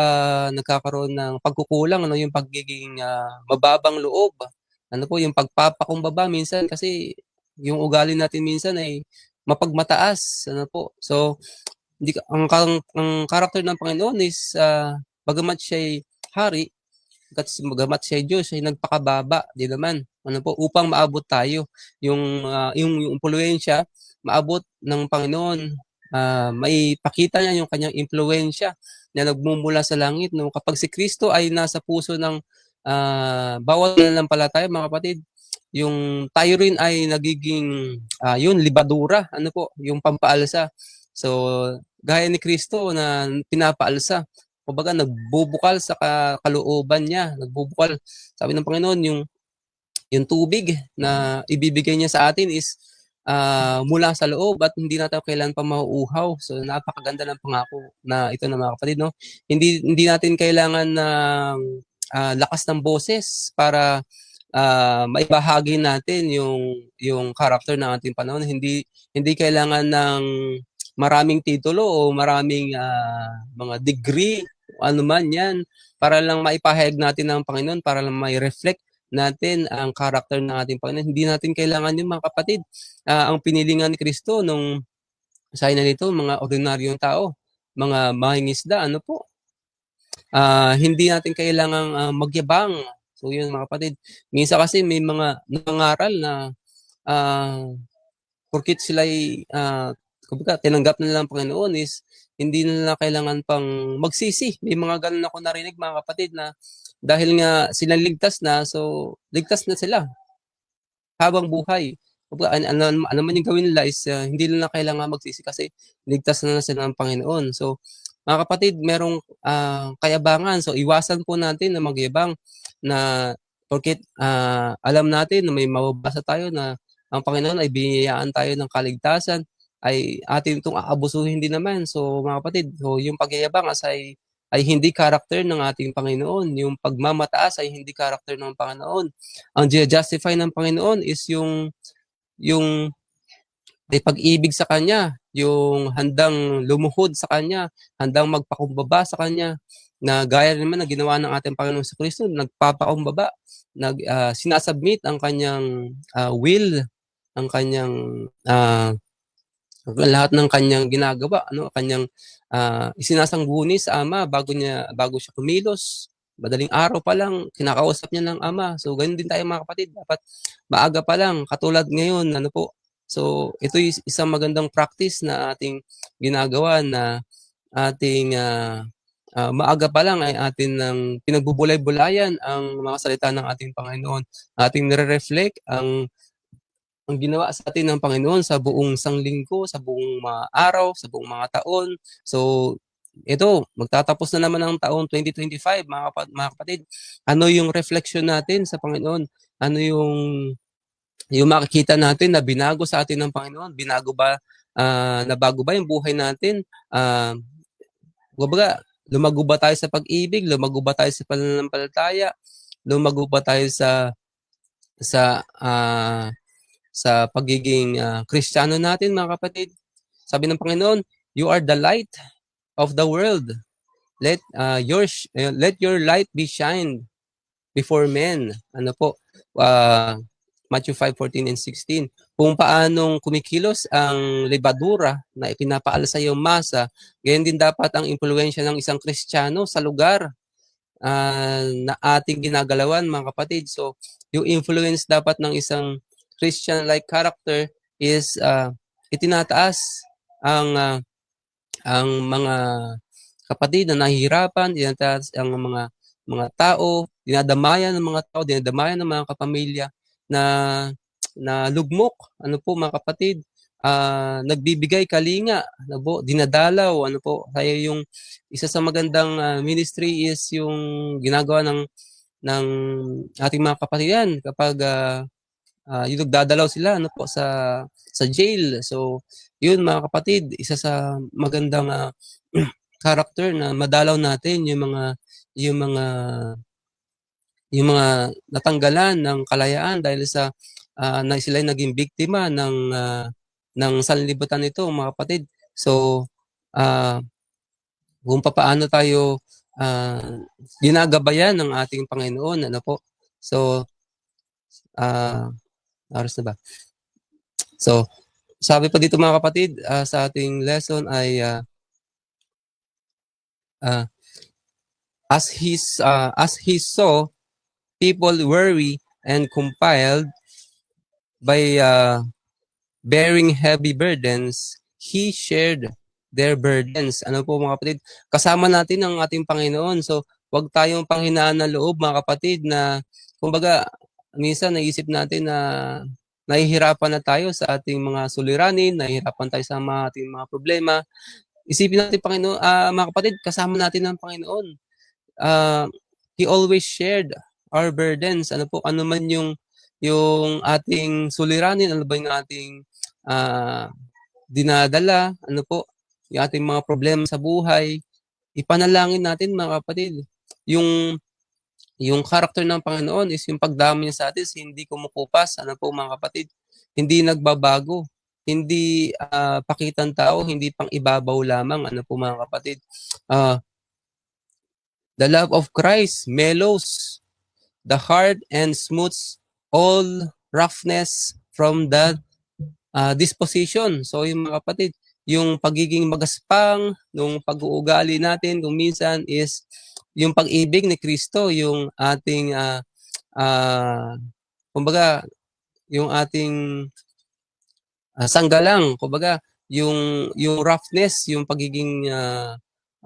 nagkakaroon ng pagkukulang, ano, yung pagiging mababang loob. Ano po, yung pagpapakumbaba minsan, kasi yung ugali natin minsan ay mapagmataas. Ano po, so, ang karakter ng Panginoon is bagamat siya ay hari, bagamat siya ay Diyos, ay nagpakababa din naman. Ano po, upang maabot tayo yung impluwensya, maabot ng Panginoon, may pakita niya yung kanyang impluwensya na nagmumula sa langit. No? Kapag si Kristo ay nasa puso ng bawat mananampalataya, mga kapatid, yung tayo rin ay nagiging yun, libadura, ano po, yung pampaalsa. So, gaya ni Kristo na pinapaalsa, kumbaga nagbubukal sa kalooban niya, nagbubukal. Sabi ng Panginoon, yung tubig na ibibigay niya sa atin is mula sa loob at hindi natin kailangan pa mauuhaw. So napakaganda ng pangako na ito na mga kapatid, no? Hindi natin kailangan ng lakas ng boses para maibahagi natin yung character ng ating panahon. Hindi kailangan ng maraming titulo o maraming mga degree, ano man 'yan, para lang maipahayag natin ng Panginoon, para lang mai-reflect natin ang character ng ating Panginoon. Hindi natin kailangan yun mga kapatid. Ang pinili nga ni Kristo nung sabi na nito, mga ordinaryong tao, mga mangingisda, ano po, hindi natin kailangang magyabang. So yun mga kapatid. Minsan kasi may mga nangangaral na porkit sila'y kumbaga, tinanggap na lang ng Panginoon is hindi na nila kailangan pang magsisi. May mga ganun ako narinig mga kapatid na dahil nga sila ligtas na, so ligtas na sila habang buhay. Kumbaga, ano man yung gawin nila is hindi nila kailangan magsisi kasi ligtas na sila ng Panginoon. So, mga kapatid, merong kayabangan. So, iwasan po natin na magyabang na porkit alam natin na may mababasa tayo na ang Panginoon ay biniyayaan tayo ng kaligtasan, ay atin itong aabusuhin din naman. So, mga kapatid, so, yung pagyayabang ay hindi karakter ng ating Panginoon. Yung pagmamataas ay hindi karakter ng Panginoon. Ang justify ng Panginoon is yung may pag-ibig sa Kanya, yung handang lumuhod sa Kanya, handang magpakumbaba sa Kanya, na gaya naman na ginawa ng ating Panginoon sa Kristo, nagpapakumbaba, sinasubmit ang Kanyang will, ang Kanyang lahat ng Kanyang ginagawa, ano, Kanyang isinasangguni sa Ama bago siya kumilos. Madaling araw pa lang, kinakausap niya ng Ama. So, ganun din tayo mga kapatid. Dapat maaga pa lang, katulad ngayon, ano po. So, ito yung isang magandang practice na ating ginagawa na ating maaga pa lang ay atin ng pinagbubulay-bulayan ang mga salita ng ating Panginoon. Ating nire-reflect ang ginawa sa atin ng Panginoon sa buong sanglinggo, sa buong mga araw, sa buong mga taon. So, ito, magtatapos na naman ang taon 2025, mga kapatid. Ano yung reflection natin sa Panginoon? Ano yung makikita natin na binago sa atin ng Panginoon? Nabago ba yung buhay natin? Kumbaga, lumago ba tayo sa pag-ibig? Lumago ba tayo sa pananampalataya? Lumago ba tayo sa pagiging Kristiyano natin, mga kapatid? Sabi ng Panginoon, you are the light of the world. Let your light be shined before men. Ano po? Matthew 5:14 and 16. Kung paanong kumikilos ang lebadura na ipinapaala sa iyong masa, ganyan din dapat ang impluwensya ng isang Kristiyano sa lugar na ating ginagalawan, mga kapatid. So, yung influence dapat ng isang Christian-like character is itinataas ang mga kapatid na nahihirapan, itinataas ang mga tao, dinadamayan ng mga tao, dinadamayan ng mga kapamilya na lugmok, ano po mga kapatid, nagbibigay kalinga, ano po, dinadalaw, ano po, kaya yung isa sa magandang ministry is yung ginagawa ng ating mga kapatid yan kapag yung nagdadalaw sila, ano po, sa jail. So, yun mga kapatid, isa sa magandang character na madalaw natin yung mga natanggalan ng kalayaan dahil sa na sila ay naging biktima ng sanlibutan nito, mga kapatid. So, kung paano tayo ginagabayan ng ating Panginoon, ano po. So, oras na ba? So, sabi pa dito mga kapatid, sa ating lesson ay as he saw people worry and compiled by bearing heavy burdens, he shared their burdens. Ano po mga kapatid? Kasama natin ang ating Panginoon. So, huwag tayong panghinaan ng loob mga kapatid na, kumbaga, minsan naisip natin na nahihirapan na tayo sa ating mga suliranin, nahihirapan tayo sa ating mga problema. Isipin natin, Panginoon, mga kapatid, kasama natin ang Panginoon. He always shared our burdens. Ano po, ano man yung ating suliranin, ano ba yung ating ah, dinadala, ano po, yung ating mga problema sa buhay, ipanalangin natin mga kapatid. Yung character ng Panginoon is yung pagdamay niya sa atin is hindi kumukupas, ano po mga kapatid, hindi nagbabago, hindi pakitang tao, hindi pang ibabaw lamang, ano po mga kapatid. The love of Christ mellows the heart and smooths all roughness from the disposition. So yung mga kapatid, yung pagiging magaspang, nung pag-uugali natin kung minsan is yung pag-ibig ni Kristo, yung ating kumbaga yung ating sanggalang, kumbaga yung roughness, yung pagiging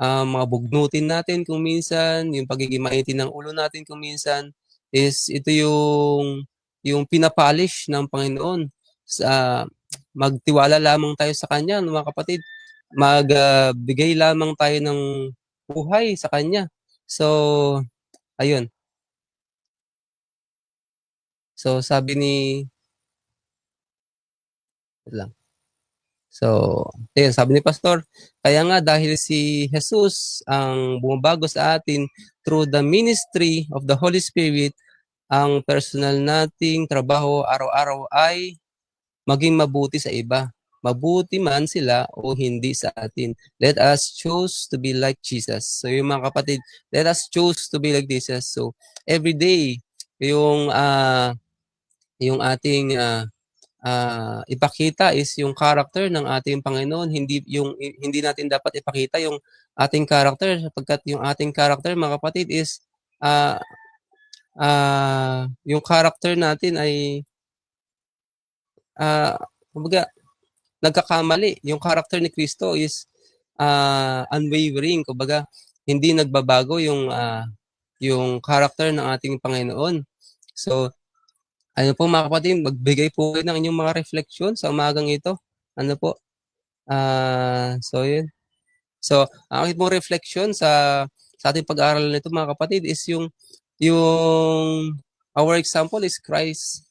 mga bugnutin natin kung minsan, yung pagiging maitim ng ulo natin kung minsan is ito yung pinapolish ng Panginoon. Sa magtiwala lamang tayo sa kanya, mga kapatid. Magbigay lamang tayo ng buhay sa kanya. So, ayun. So, sabi ni lang. So, ayun, sabi ni Pastor, kaya nga dahil si Jesus ang bumabago sa atin through the ministry of the Holy Spirit, ang personal nating trabaho araw-araw ay maging mabuti sa iba. Mabuti man sila o hindi sa atin. Let us choose to be like Jesus. So yung mga kapatid, let us choose to be like Jesus. So every day, yung ating ipakita is yung character ng ating Panginoon. Hindi natin dapat ipakita yung ating character sapagkat yung ating character, mga kapatid, is uh, yung character natin ay kumbaga nagkakamali. Yung character ni Kristo is unwavering, kumbaga hindi nagbabago yung character ng ating Panginoon. So, ano po mga kapatid, magbigay po kayo ng inyong mga refleksyon sa umagang ito. Ano po? So, yun. So, ang aking pong refleksyon sa ating pag-aaral nito mga kapatid is yung our example is Christ.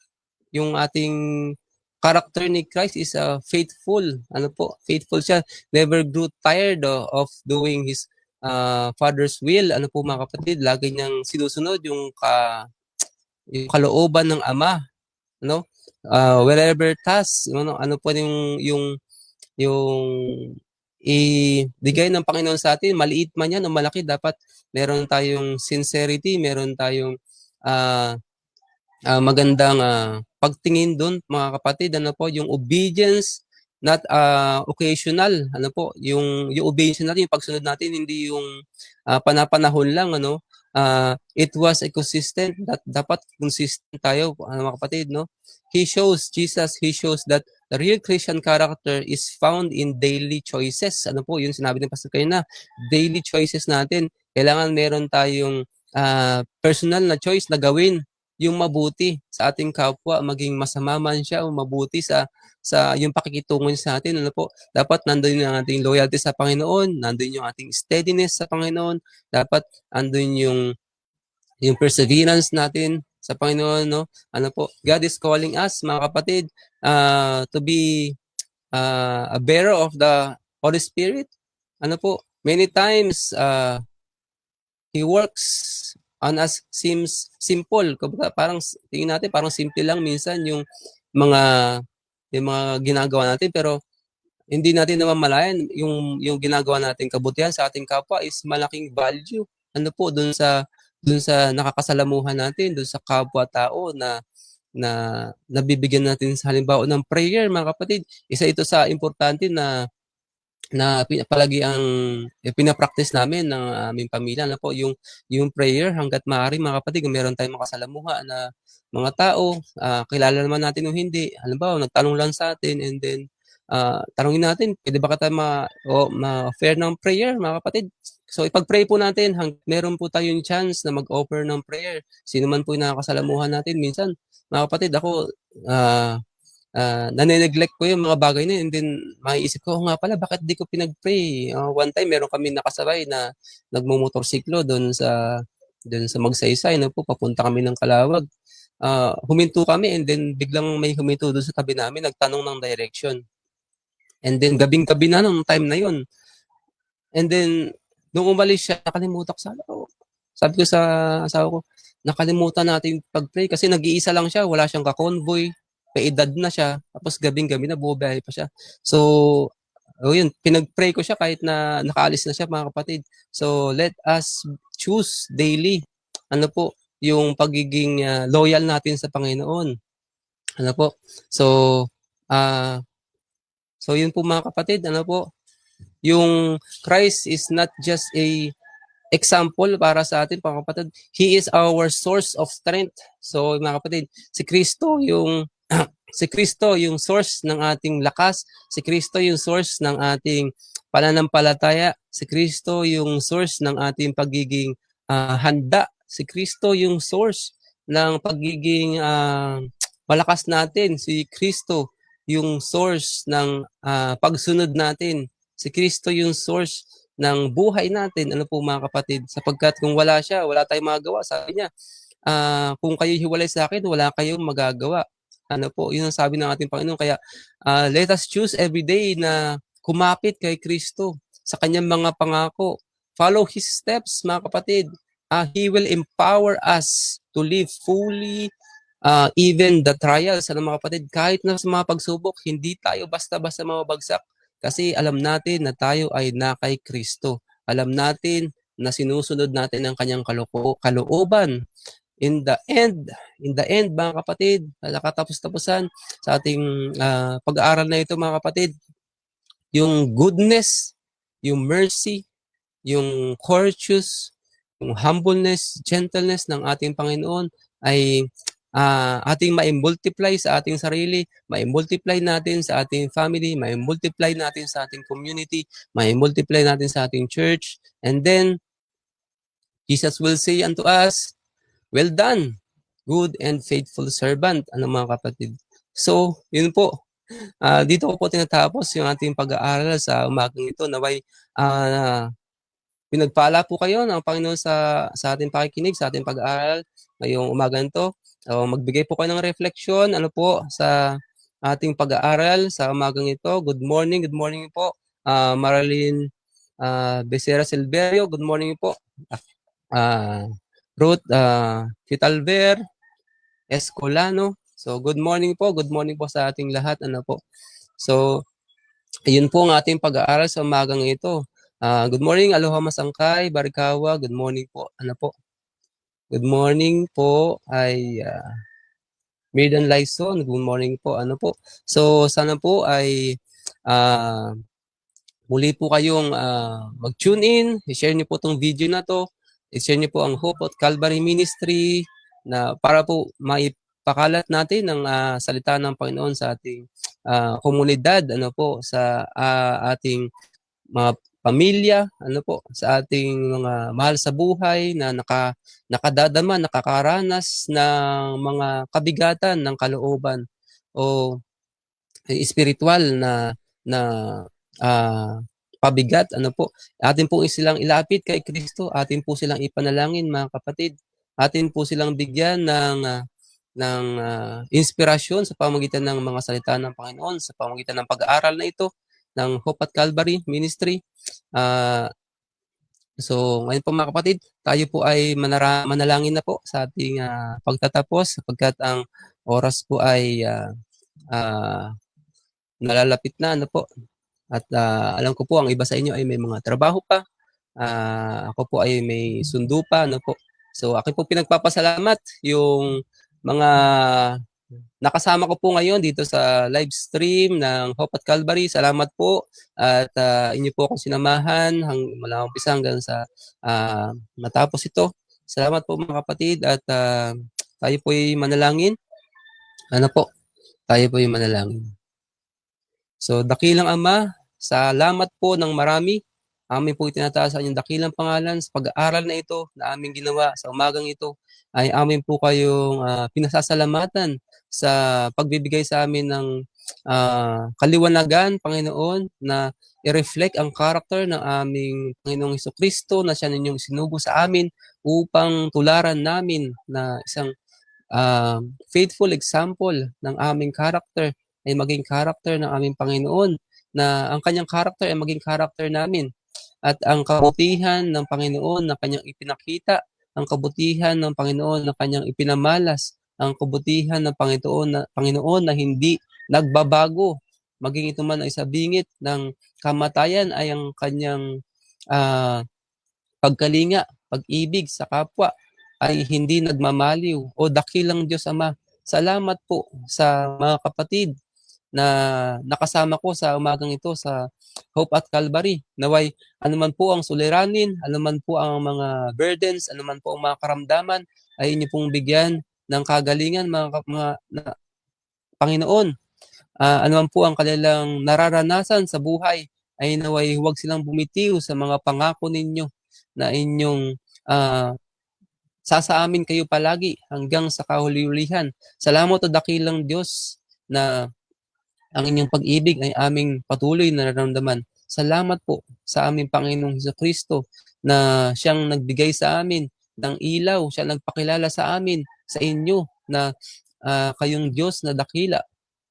Yung ating character ni Christ is faithful. Ano po? Faithful siya. Never grew tired of doing his Father's will. Ano po mga kapatid? Lagi niyang sinusunod yung kalooban ng Ama, no? Wherever task, ano po yung ibigay ng Panginoon sa atin, maliit man yan o malaki, dapat meron tayong sincerity, meron tayong magandang pagtingin doon, mga kapatid. Ano po, yung obedience, not occasional. Ano po, yung obedience natin, yung pagsunod natin, hindi yung panapanahon lang, ano. It was a consistent, dapat consistent tayo, mga kapatid, no. Jesus, he shows that the real Christian character is found in daily choices. Ano po, yun sinabi ng Pastor kayo na, daily choices natin. Kailangan meron tayong personal na choice na gawin yung mabuti sa ating kapwa, maging masama man siya o mabuti sa yung pakikitungo sa atin. Ano po, dapat nandoon yung ating loyalty sa Panginoon, nandoon yung ating steadiness sa Panginoon, dapat andun yung perseverance natin sa Panginoon, no? Ano po, God is calling us, mga kapatid, to be a bearer of the Holy Spirit. Ano po, many times He works on us seems simple. Parang tingin natin parang simple lang minsan mga yung mga ginagawa natin, pero hindi natin namamalayan yung ginagawa natin kabutihan sa ating kapwa is malaking value. Ano po doon sa nakakasalamuhan natin, doon sa kapwa-tao na nabibigyan natin sa halimbawa ng prayer, mga kapatid. Isa ito sa importante na palagi ang pinapractice namin ng aming pamilya na po yung prayer hangga't maaari, mga kapatid, kung meron tayong makasalamuha na mga tao, kilala naman natin o hindi, halimbawa nagtanong lang sa atin and then tanungin natin, pwede ba kita ma-offer ng prayer, mga kapatid? So ipag-pray po natin meron po tayong chance na mag-offer ng prayer. Sino man po yung nakakasalamuhan natin minsan, mga kapatid, ako nane-neglect ko yung mga bagay na yun, and then maiisip ko, nga pala, bakit di ko pinag-pray? One time, meron kami nakasabay na nagmumotorsiklo doon sa Magsaysay, no po, papunta kami ng Calawag. huminto kami and then biglang may huminto doon sa tabi namin, nagtanong ng direction. And then gabing-gabi na nung time na yun. And then, nung umalis siya, nakalimutan ko sabi ko sa asawa ko, nakalimutan natin pag-pray kasi nag-iisa lang siya, wala siyang ka-convoy, may edad na siya, tapos gabing-gabi na bumabiyahe pa siya. So, yun, pinag-pray ko siya kahit na nakaalis na siya mga kapatid. So, let us choose daily, yung pagiging loyal natin sa Panginoon. So, yun po mga kapatid, yung Christ is not just a example para sa atin, mga kapatid. He is our source of strength. So, mga kapatid, si Kristo yung si Kristo yung source ng ating lakas, si Kristo yung source ng ating pananampalataya, si Kristo yung source ng ating pagiging handa, si Kristo yung source ng pagiging malakas natin, si Kristo yung source ng pagsunod natin, si Kristo yung source ng buhay natin, mga kapatid, sapagkat kung wala siya, wala tayong magagawa. Sabi niya, kung kayo hiwalay sa akin, wala kayong magagawa. Yun ang sabi ng ating Panginoon. Kaya let us choose every day na kumapit kay Kristo sa kanyang mga pangako. Follow His steps, mga kapatid. He will empower us to live fully even the trials, mga kapatid. Kahit na sa mga pagsubok, hindi tayo basta-basta mababagsak. Kasi alam natin na tayo ay na kay Kristo. Alam natin na sinusunod natin ang kanyang kalooban. In the end, mga kapatid, nakatapos-tapusan sa ating pag-aaral na ito, mga kapatid, yung goodness, yung mercy, yung courteous, yung humbleness, gentleness ng ating Panginoon ay ating ma-multiply sa ating sarili, ma-multiply natin sa ating family, ma-multiply natin sa ating community, ma-multiply natin sa ating church. And then, Jesus will say unto us, well done, good and faithful servant, mga kapatid. So, yun po. Dito ko po tinatapos yung ating pag-aaral sa umagang ito. Naway, pinagpala po kayo ng Panginoon sa ating pakikinig, sa ating pag-aaral ngayong umagang ito. Magbigay po kayo ng reflection, sa ating pag-aaral sa umagang ito. Good morning po. Marilyn Becerra Silverio, good morning po. Ruth Fitalver Escolano. So, good morning po sa ating lahat. So, ayun po ang ating pag-aaral sa umagang ito. Good morning, Aloha Masangkay, Barikawa, good morning po. Good morning po ay Mirdan Lyson, good morning po. So, sana po ay muli po kayong mag-tune in, i-share niyo po itong video na to, i-share niyo po ang Hope at Calvary Ministry na para po maipakalat natin ang salita ng Panginoon sa ating komunidad, sa ating mga pamilya, sa ating mga mahal sa buhay na nakadadama, nakakaranas ng mga kabigatan ng kalooban o espiritual na pabigat, atin po silang ilapit kay Kristo, atin po silang ipanalangin, mga kapatid, atin po silang bigyan ng inspirasyon sa pamamagitan ng mga salita ng Panginoon, sa pamamagitan ng pag-aaral na ito ng Hope at Calvary Ministry. So, ngayon po, mga kapatid, tayo po ay manalangin na po sa ating pagtatapos sapagkat ang oras po ay nalalapit na, At alam ko po, ang iba sa inyo ay may mga trabaho pa. Ako po ay may sundo pa, So, akin po pinagpapasalamat yung mga nakasama ko po ngayon dito sa live stream ng Hope at Calvary. Salamat po at inyo po akong sinamahan mula umpisa hanggang sa matapos ito. Salamat po, mga kapatid, at tayo po ay manalangin. Tayo po ay manalangin. So, dakilang Ama, salamat po ng marami. Amin po itinataas sa inyong dakilang pangalan sa pag-aaral na ito na aming ginawa sa umagang ito. Ay amin po kayong pinasasalamatan sa pagbibigay sa amin ng kaliwanagan, Panginoon, na i-reflect ang karakter ng aming Panginoong Hesukristo na siya ninyong sinugo sa amin upang tularan namin na isang faithful example ng aming character ay maging character ng aming Panginoon, na ang kanyang character ay maging character namin. At ang kabutihan ng Panginoon na kanyang ipinakita, ang kabutihan ng Panginoon na kanyang ipinamalas, ang kabutihan ng Panginoon na hindi nagbabago, maging ito man ay sa bingit ng kamatayan, ay ang kanyang pagkalinga, pag-ibig sa kapwa ay hindi nagmamaliw. O dakilang Diyos Ama, salamat po sa mga kapatid na nakasama ko sa umagang ito sa Hope at Calvary. Naway, anuman po ang suliranin, anuman po ang mga burdens, anuman po ang mga karamdaman, ay inyo pong bigyan ng kagalingan, Panginoon. Anuman po ang kanilang nararanasan sa buhay, ay naway huwag silang bumitiw sa mga pangako ninyo na inyong sasaamin kayo palagi hanggang sa kahuli-hulihan. Salamat o dakilang Diyos na ang inyong pag-ibig ay aming patuloy na nararamdaman. Salamat po sa aming Panginoong Jesucristo na siyang nagbigay sa amin ng ilaw, siya nagpakilala sa amin, sa inyo, na kayong Diyos na dakila.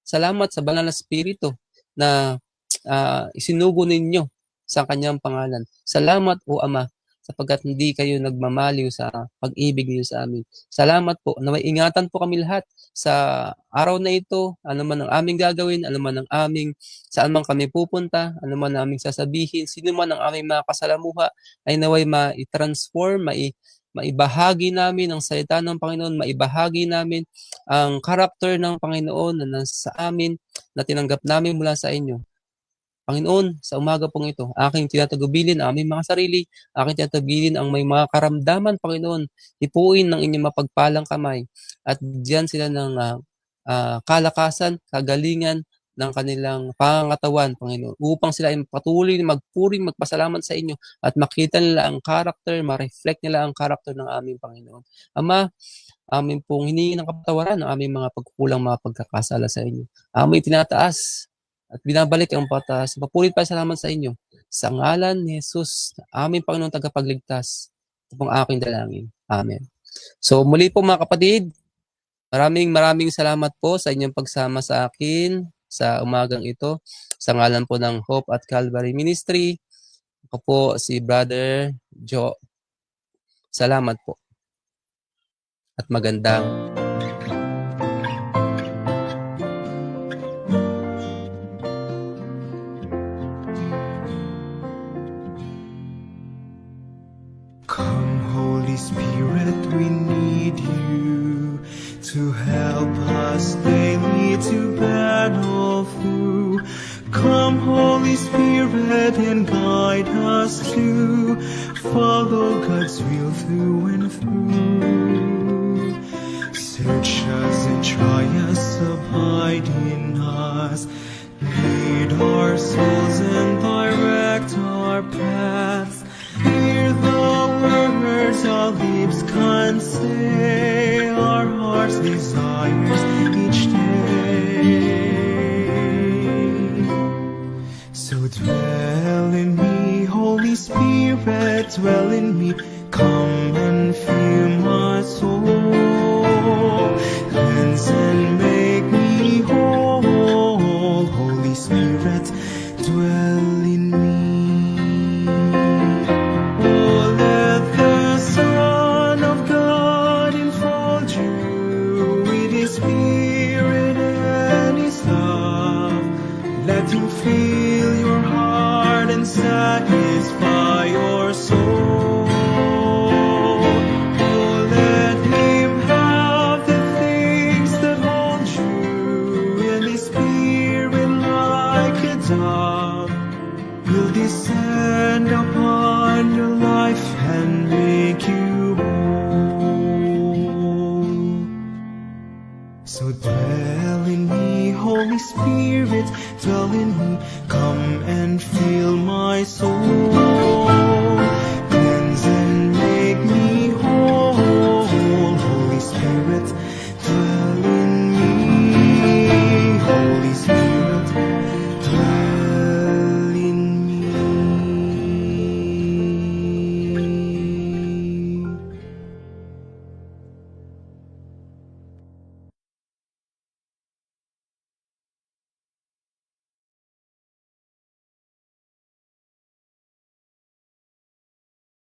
Salamat sa Banal na Espiritu na isinugo ninyo sa kanyang pangalan. Salamat o Ama, sapagkat hindi kayo nagmamaliw sa pag-ibig niyo sa amin. Salamat po. Naway ingatan po kami lahat sa araw na ito, ano man ang aming gagawin, ano man ang aming, saan man kami pupunta, ano man ang aming sasabihin, sino man ang aming mga kasalamuha, ay naway ma-transform, maibahagi namin ang salita ng Panginoon, maibahagi namin ang karakter ng Panginoon na nasa amin, na tinanggap namin mula sa inyo. Panginoon, sa umaga pong ito, aking tinatagubilin ang aming mga sarili, aking tinatagubilin ang may mga karamdaman, Panginoon. Ipuin ng inyong mapagpalang kamay at diyan sila ng kalakasan, kagalingan ng kanilang pangangatawan, Panginoon, upang sila ay patuloy magpuring, magpasalamat sa inyo at makita nila ang karakter, ma-reflect nila ang karakter ng aming Panginoon. Ama, amin pong hiningi ng kapatawaran ng aming mga pagkukulang, mga pagkakasala sa inyo. Amin tinataas at binabalik ang patas. Mapulit pa salamat sa inyo. Sa ngalan ni Jesus, aming Panginoon tagapagligtas. Ito pong aking dalangin. Amen. So muli po mga kapatid, maraming salamat po sa inyong pagsama sa akin sa umagang ito. Sa ngalan po ng Hope at Calvary Ministry, ako po si Brother Joe. Salamat po. At magandang Come, Holy Spirit, we need you to help us daily to battle through. Come, Holy Spirit, and guide us to follow God's will through and through. Search us and try us, abide in us. Lead our souls and direct our paths. Hear the words our lips can say, our heart's desires each day. So dwell in me, Holy Spirit, dwell in me. Come and fill my soul, cleanse and make me whole. Holy Spirit, dwell in me. Fill your heart and satisfy your soul. Oh, let Him have the things that hold you, and His Spirit like a dove will descend upon your life and make you whole. So dwell in me, Holy Spirit, dwell in me.